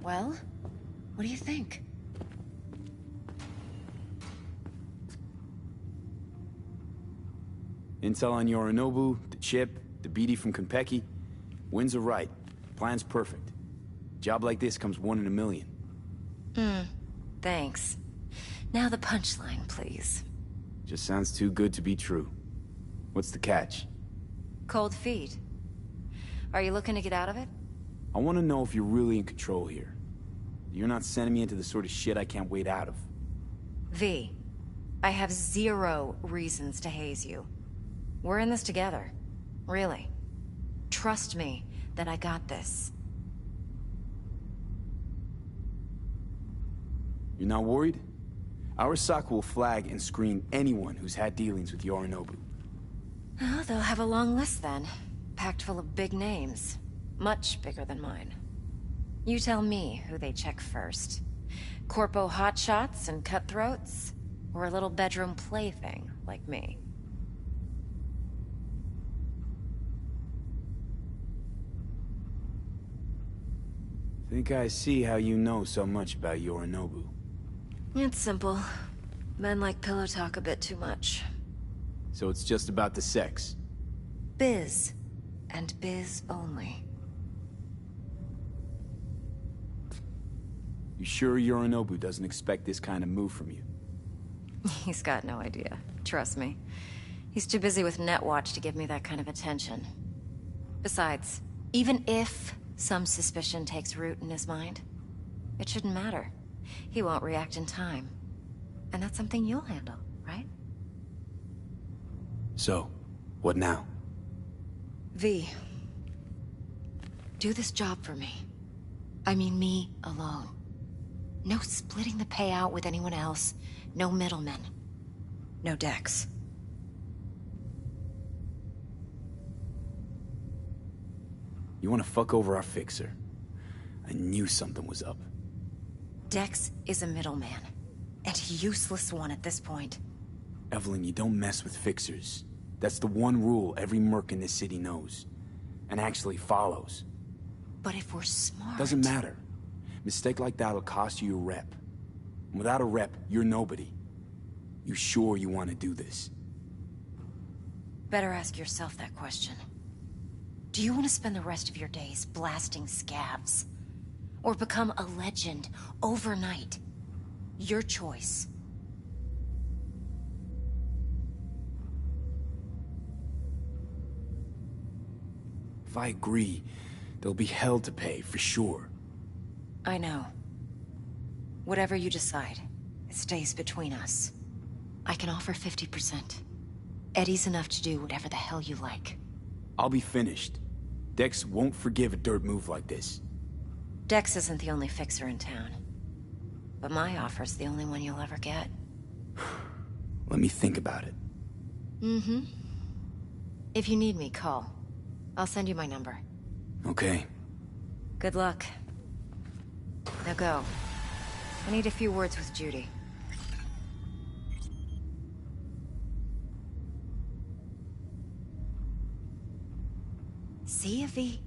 Well, what do you think? Intel on Yorinobu, the chip, the BD from Konpeki. Winds are right. Plan's perfect. Job like this comes 1 in a million. Thanks. Now the punchline, please. Just sounds too good to be true. What's the catch? Cold feet. Are you looking to get out of it? I want to know if you're really in control here. You're not sending me into the sort of shit I can't wait out of. V, I have 0 reasons to haze you. We're in this together. Really. Trust me that I got this. You're not worried? Our SOC will flag and screen anyone who's had dealings with Yorinobu. Oh, they'll have a long list then. Packed full of big names. Much bigger than mine. You tell me who they check first. Corpo hotshots and cutthroats? Or a little bedroom plaything like me? Think I see how you know so much about Yorinobu. It's simple. Men like pillow talk a bit too much. So it's just about the sex? Biz. And biz only. You sure Yorinobu doesn't expect this kind of move from you? He's got no idea. Trust me. He's too busy with Netwatch to give me that kind of attention. Besides, even if some suspicion takes root in his mind, it shouldn't matter. He won't react in time. And that's something you'll handle, right? So, what now? V, do this job for me. I mean me alone. No splitting the payout with anyone else. No middlemen. No Dex. You want to fuck over our fixer? I knew something was up. Dex is a middleman. And a useless one at this point. Evelyn, you don't mess with fixers. That's the one rule every merc in this city knows. And actually follows. But if we're smart... Doesn't matter. Mistake like that'll cost you your rep. And without a rep, you're nobody. You sure you want to do this? Better ask yourself that question. Do you want to spend the rest of your days blasting scabs? Or become a legend overnight? Your choice. If I agree, there'll be hell to pay, for sure. I know. Whatever you decide, it stays between us. I can offer 50%. Eddie's enough to do whatever the hell you like. I'll be finished. Dex won't forgive a dirt move like this. Dex isn't the only fixer in town. But my offer's the only one you'll ever get. Let me think about it. Mm-hmm. If you need me, call. I'll send you my number. Okay. Good luck. Now go. I need a few words with Judy. See you, V.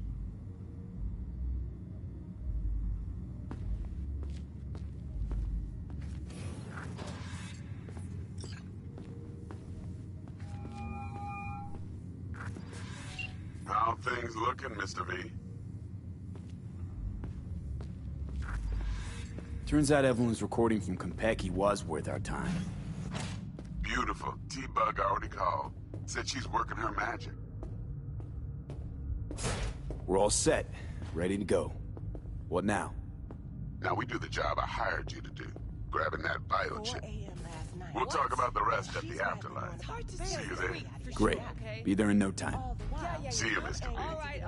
How things looking, Mr. V? Turns out Evelyn's recording from Konpeki was worth our time. Beautiful. T-Bug already called. Said she's working her magic. We're all set. Ready to go. What now? Now we do the job I hired you to do. Grabbing that bio chip. We'll talk about the rest at the afterlife. See you there. Great. Be there in no time. See you, Mr. V. All right.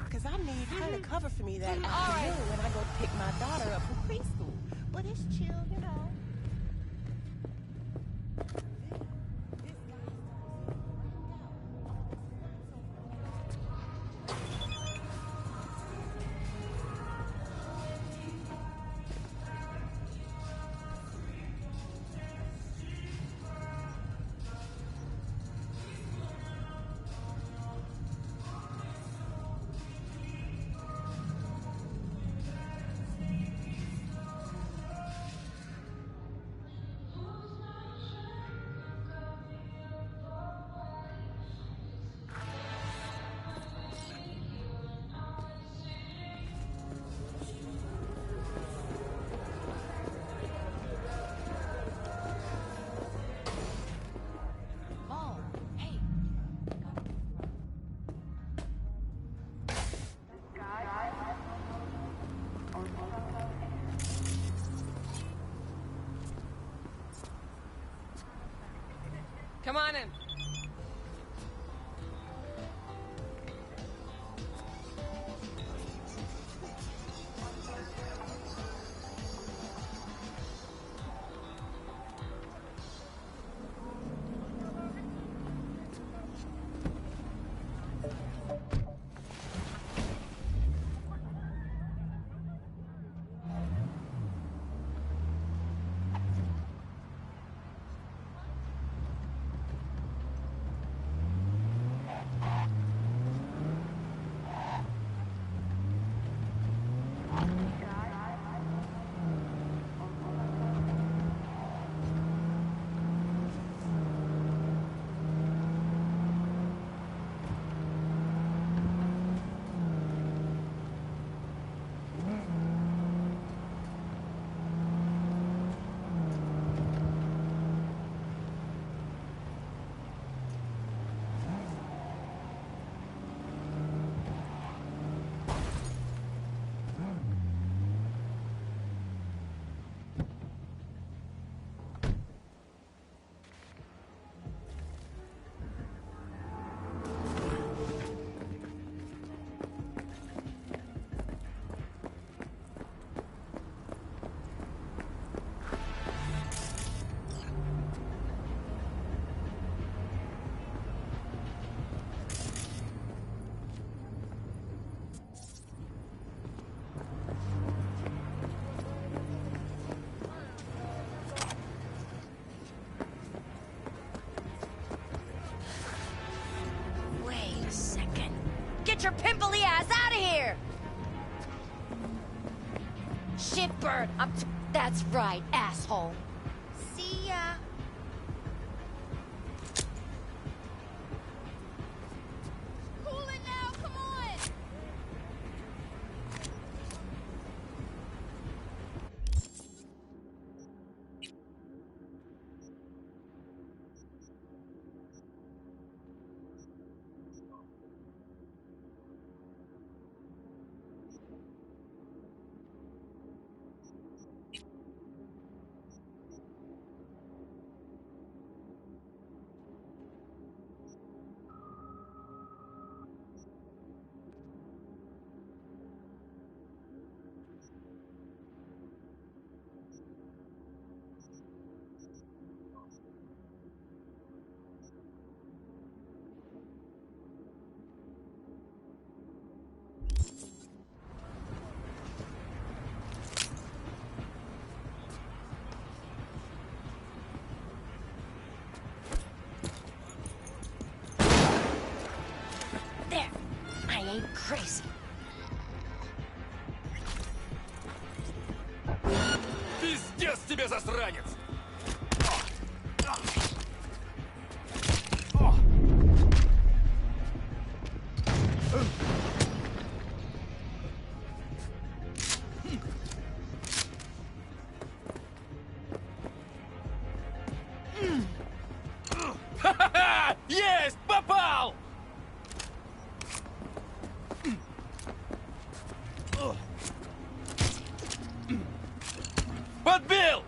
Because I need her to cover for me that afternoon when I go pick my daughter up from preschool. But it's chill, you know. Come on in. Get your pimply ass out of here! Shitbird, that's right, asshole. See ya. Cool it now, come on! Crazy. Пиздец тебе, засранец! Ха-ха-ха! Есть! Попал! Подбил!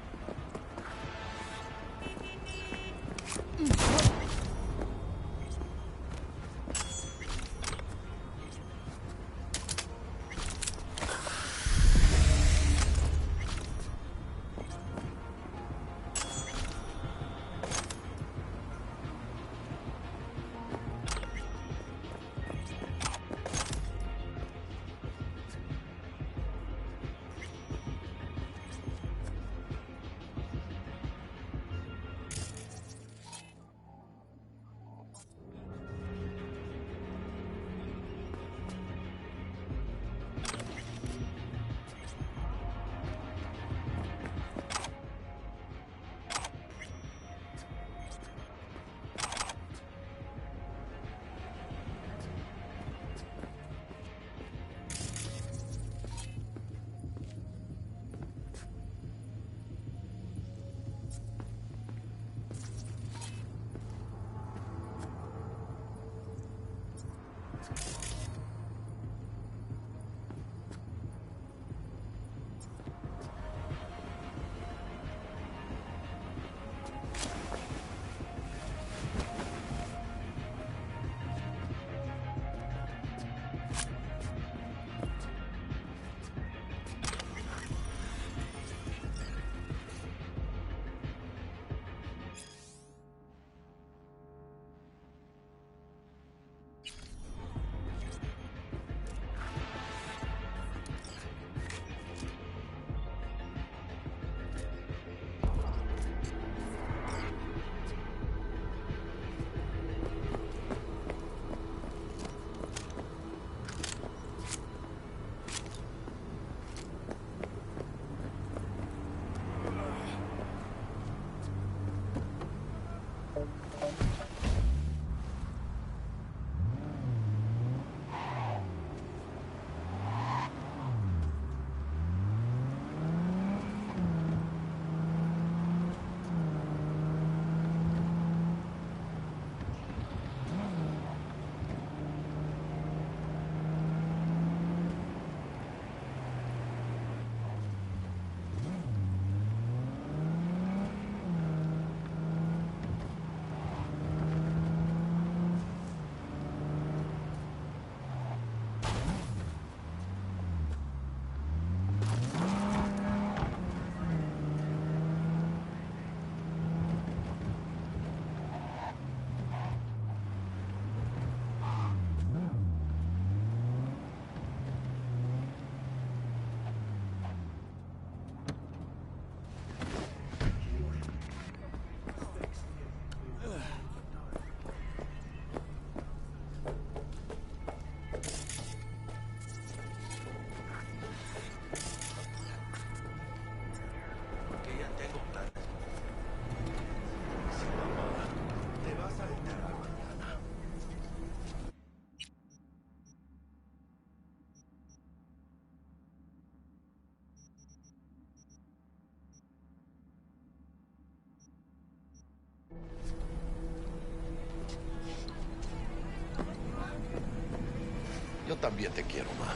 Yo también te quiero, ma.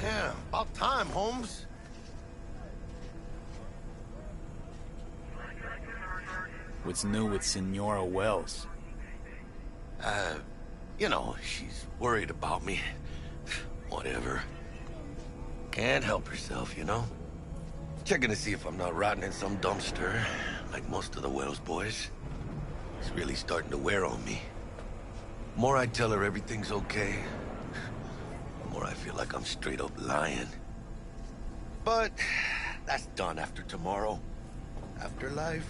Yeah, about time, Holmes. What's new with Senora Wells? You know, she's worried about me. Whatever. Can't help herself, you know? Checking to see if I'm not rotting in some dumpster, like most of the Wells boys. It's really starting to wear on me. The more I tell her everything's okay, the more I feel like I'm straight up lying. But that's done after tomorrow. Afterlife,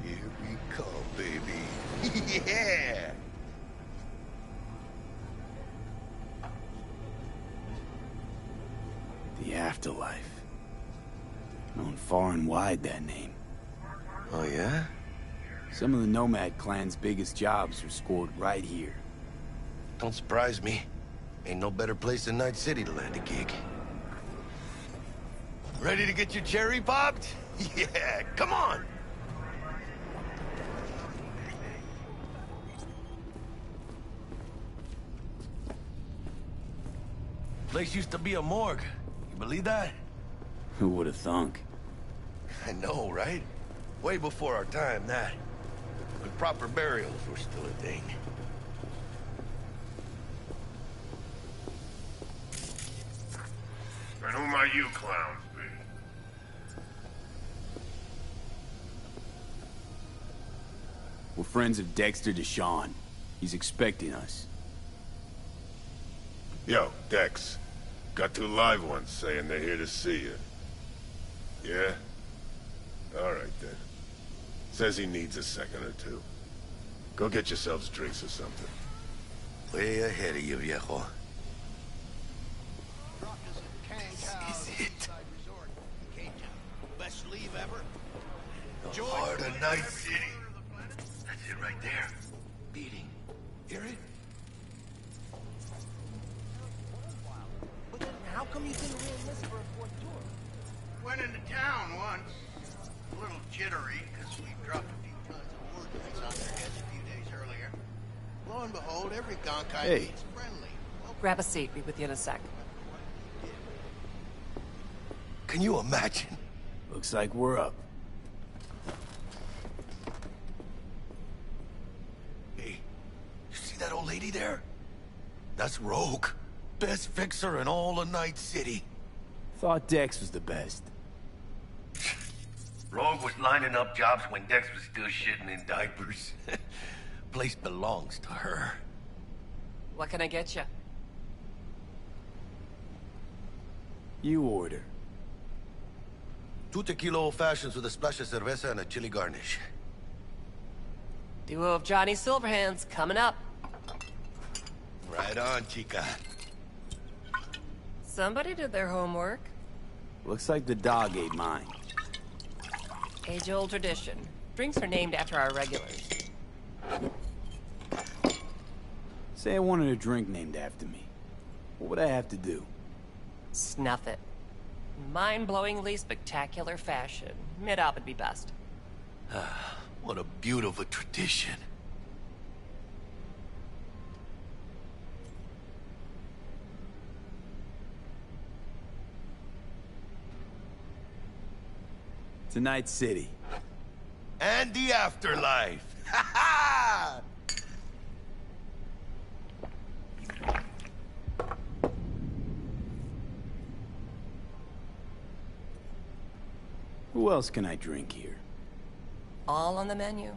here we come, baby. Yeah! The afterlife. Known far and wide, that name. Oh, yeah? Some of the Nomad clan's biggest jobs were scored right here. Don't surprise me. Ain't no better place than Night City to land a gig. Ready to get your cherry popped? Yeah, come on! Place used to be a morgue. You believe that? Who would have thunk? I know, right? Way before our time, that. When proper burials were still a thing. And who might you clowns be? We're friends of Dexter Deshawn. He's expecting us. Yo, Dex. Got 2 live ones saying they're here to see you. Yeah? Alright then. Says he needs a second or 2. Go get yourselves drinks or something. Way ahead of you, viejo. This is it. Best leave ever. The heart of Night City. That's it right there. Beating. Hear it? How come you didn't re-enlist for a 4th tour? Went into town once. A little jittery, because we dropped a few tons of ordnance on their heads a few days earlier. Lo and behold, every gonk I meet's friendly. Grab a seat. Be with you in a sec. Can you imagine? Looks like we're up. Hey, you see that old lady there? That's Rogue. Best fixer in all of Night City. Thought Dex was the best. Rogue was lining up jobs when Dex was still shitting in diapers. Place belongs to her. What can I get you? You order. 2 tequila old fashions with a splash of cerveza and a chili garnish. Duo of Johnny Silverhands coming up. Right on, chica. Somebody did their homework. Looks like the dog ate mine. Age-old tradition. Drinks are named after our regulars. Say I wanted a drink named after me. What would I have to do? Snuff it. Mind-blowingly spectacular fashion. Mid-op would be best. What a beautiful tradition. To Night City. And the afterlife. Ha ha! Who else can I drink here? All on the menu.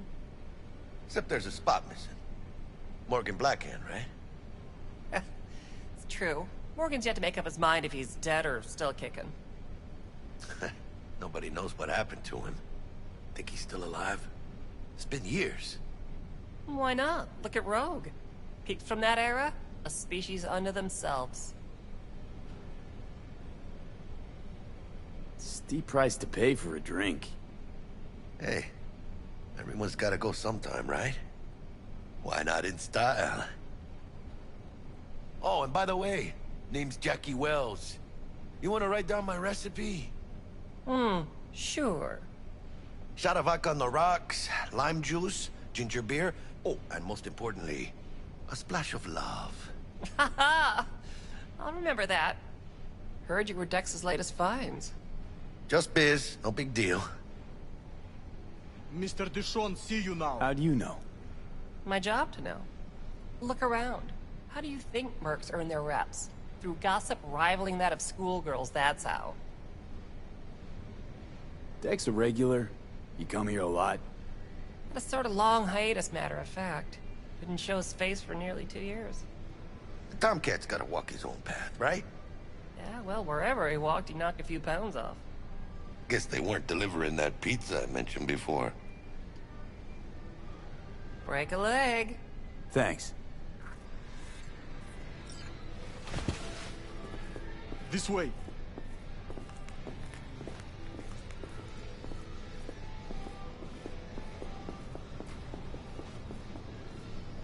Except there's a spot missing. Morgan Blackhand, right? It's true. Morgan's yet to make up his mind if he's dead or still kicking. Nobody knows what happened to him. Think he's still alive? It's been years. Why not? Look at Rogue. Peaked from that era, a species unto themselves. Steep price to pay for a drink. Hey, everyone's gotta go sometime, right? Why not in style? Oh, and by the way, name's Jackie Wells. You wanna write down my recipe? Sure. Shot of vodka on the rocks, lime juice, ginger beer, oh, and most importantly, a splash of love. Haha! I'll remember that. Heard you were Dex's latest finds. Just biz, no big deal. Mr. Dishon, see you now. How do you know? My job to know. Look around. How do you think mercs earn their reps? Through gossip rivaling that of schoolgirls, that's how. Dex a regular? You come here a lot? A sort of long hiatus, matter of fact. Didn't show his face for nearly 2 years. The Tomcat's gotta walk his own path, right? Yeah, well, wherever he walked, he knocked a few pounds off. Guess they weren't delivering that pizza I mentioned before. Break a leg. Thanks. This way.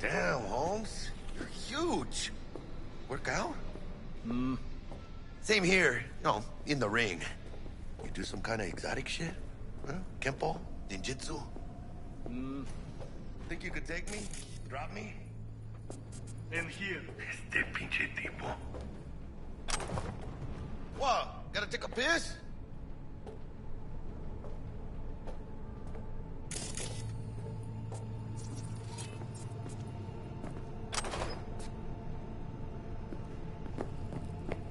Damn, Holmes. You're huge. Work out? Same here. You know, in the ring. You do some kind of exotic shit? Huh? Kempo? Ninjutsu? Think you could take me? Drop me? In here. Este pinche tipo. What? Gotta take a piss?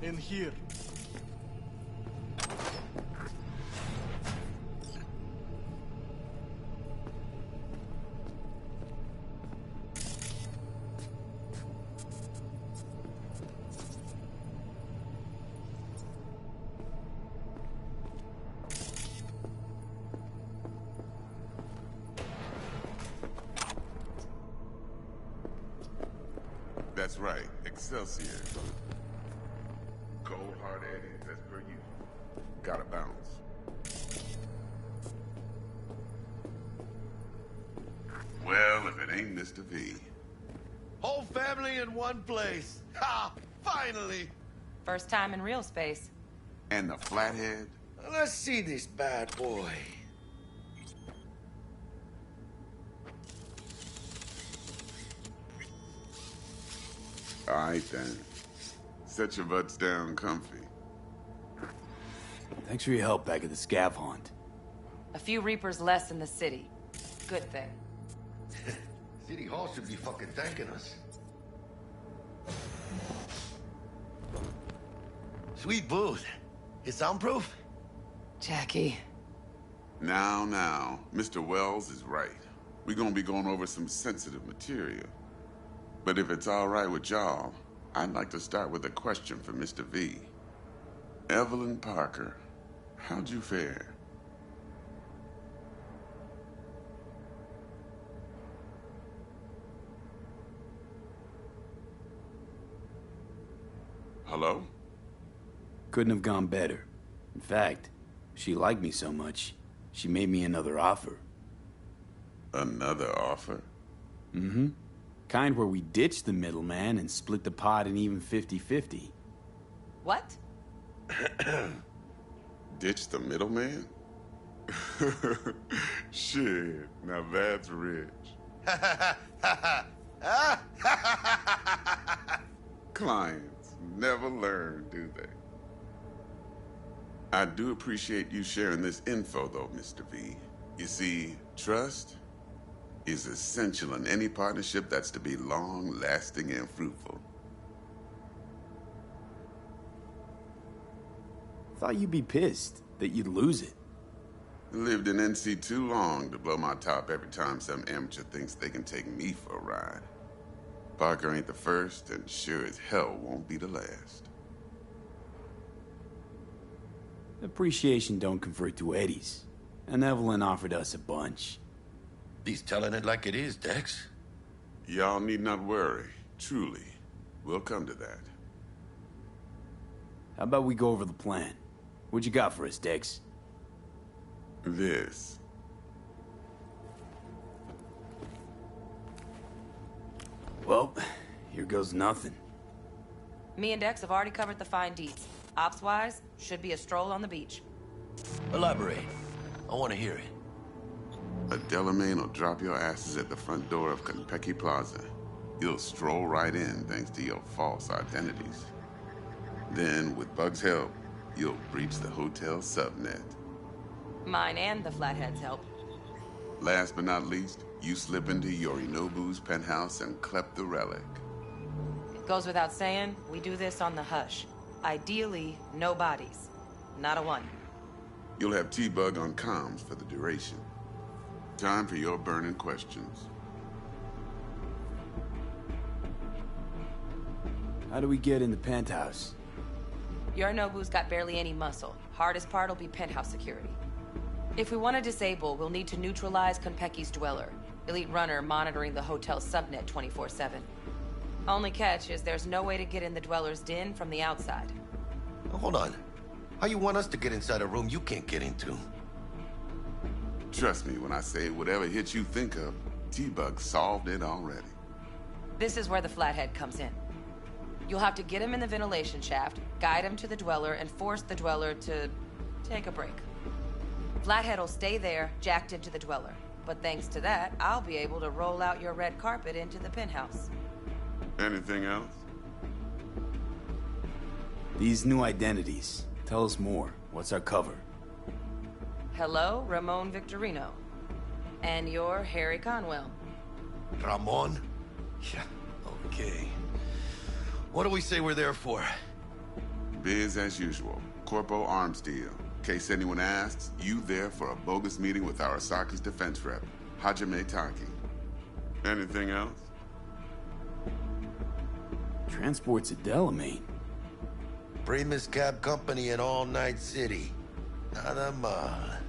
In here. That's right, Excelsior. Cold hard Eddie, as per you. Gotta bounce. Well, if it ain't Mr. V. Whole family in one place. Ha! Finally! First time in real space. And the flathead? Let's see this bad boy. All right, then. Set your butts down comfy. Thanks for your help back at the scav haunt. A few Reapers less in the city. Good thing. City Hall should be fucking thanking us. Sweet booth. It's soundproof? Jackie. Now, Mr. Wells is right. We're gonna be going over some sensitive material. But if it's all right with y'all, I'd like to start with a question for Mr. V. Evelyn Parker, how'd you fare? Hello? Couldn't have gone better. In fact, she liked me so much, she made me another offer. Another offer? Mm-hmm. Kind where we ditch the middleman and split the pot in even 50-50. What? Ditch the middleman? Shit, now that's rich. Clients never learn, do they? I do appreciate you sharing this info, though, Mr. V. You see, trust is essential in any partnership that's to be long-lasting and fruitful. Thought you'd be pissed that you'd lose it. Lived in NC too long to blow my top every time some amateur thinks they can take me for a ride. Parker ain't the first, and sure as hell won't be the last. Appreciation don't convert to eddies, and Evelyn offered us a bunch. He's telling it like it is, Dex. Y'all need not worry. Truly. We'll come to that. How about we go over the plan? What you got for us, Dex? This. Well, here goes nothing. Me and Dex have already covered the fine deeds. Ops-wise, should be a stroll on the beach. Elaborate. I want to hear it. A Delamain will drop your asses at the front door of Konpeki Plaza. You'll stroll right in thanks to your false identities. Then, with Bug's help, you'll breach the hotel subnet. Mine and the Flathead's help. Last but not least, you slip into Yorinobu's penthouse and clep the relic. It goes without saying, we do this on the hush. Ideally, no bodies. Not a one. You'll have T-Bug on comms for the duration. Time for your burning questions. How do we get in the penthouse? Yorinobu's got barely any muscle. Hardest part will be penthouse security. If we want to disable, we'll need to neutralize Konpeki's dweller. Elite runner monitoring the hotel subnet 24/7. Only catch is there's no way to get in the dweller's den from the outside. Hold on. How you want us to get inside a room you can't get into? Trust me when I say whatever hit you think of, T-Bug solved it already. This is where the Flathead comes in. You'll have to get him in the ventilation shaft, guide him to the dweller, and force the dweller to take a break. Flathead will stay there, jacked into the dweller. But thanks to that, I'll be able to roll out your red carpet into the penthouse. Anything else? These new identities. Tell us more. What's our cover? Hello, Ramon Victorino. And you're Harry Conwell. Ramon? Yeah, okay. What do we say we're there for? Biz as usual. Corpo arms deal. In case anyone asks, you there for a bogus meeting with Arasaki's defense rep, Hajime Taki. Anything else? Transport's a Delamain. Primus Cab Company in All Night City. Nada mal.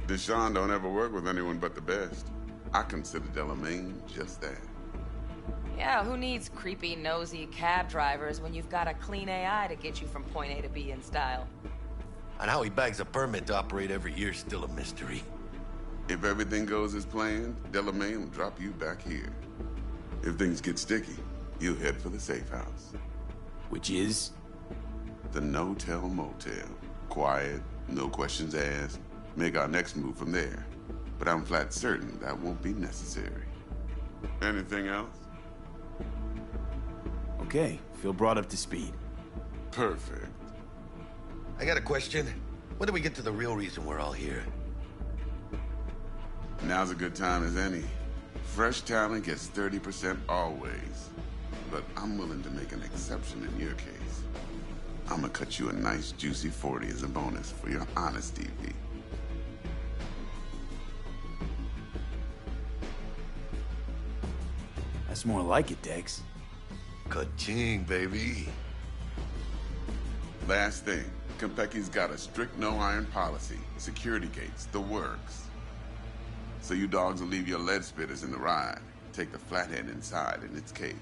Deshaun don't ever work with anyone but the best. I consider Delamain just that. Yeah, who needs creepy, nosy cab drivers when you've got a clean AI to get you from point A to B in style? And how he bags a permit to operate every year is still a mystery. If everything goes as planned, Delamain will drop you back here. If things get sticky, you'll head for the safe house. Which is? The no-tell motel. Quiet, no questions asked. Make our next move from there. But I'm flat certain that won't be necessary. Anything else? Okay, feel brought up to speed. Perfect. I got a question. When do we get to the real reason we're all here? Now's a good time as any. Fresh talent gets 30% always. But I'm willing to make an exception in your case. I'm gonna cut you a nice juicy 40 as a bonus for your honesty, V. That's more like it, Dex. Ka-ching, baby. Last thing, Konpeki's got a strict no-iron policy. Security gates, the works. So you dogs will leave your lead spitters in the ride. Take the Flathead inside in its case.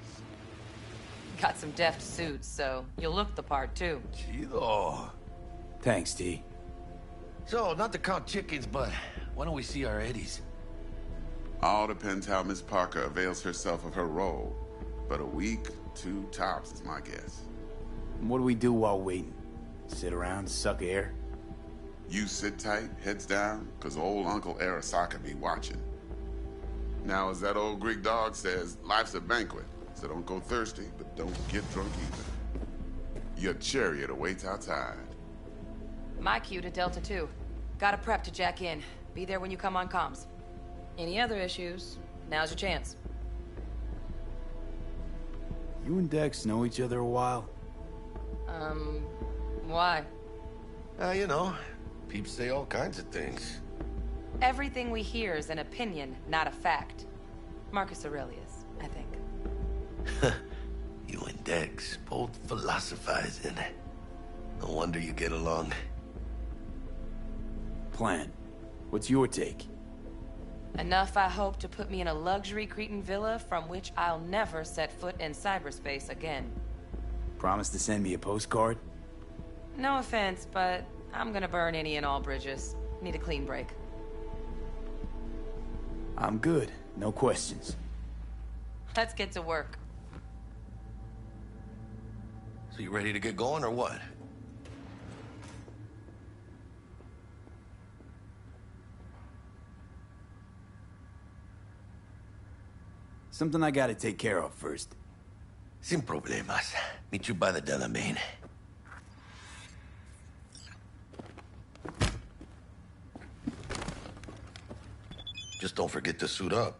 Got some deft suits, so you'll look the part, too. Chido. Thanks, T. So, not to count chickens, but why don't we see our Eddies? All depends how Miss Parker avails herself of her role. But a week, 2 tops is my guess. What do we do while waiting? Sit around, suck air? You sit tight, heads down, cause old Uncle Arasaka be watching. Now, as that old Greek dog says, life's a banquet, so don't go thirsty, but don't get drunk either. Your chariot awaits outside. My cue to Delta 2. Gotta prep to jack in. Be there when you come on comms. Any other issues, now's your chance. You and Dex know each other a while? Why? You know, peeps say all kinds of things. Everything we hear is an opinion, not a fact. Marcus Aurelius, I think. You and Dex, both philosophizing. No wonder you get along. Plan. What's your take? Enough, I hope, to put me in a luxury Cretan villa from which I'll never set foot in cyberspace again. Promise to send me a postcard? No offense, but I'm gonna burn any and all bridges. Need a clean break. I'm good. No questions. Let's get to work. So you ready to get going, or what? Something I gotta take care of first. Sin problemas. Meet you by the Delamain. Just don't forget to suit up.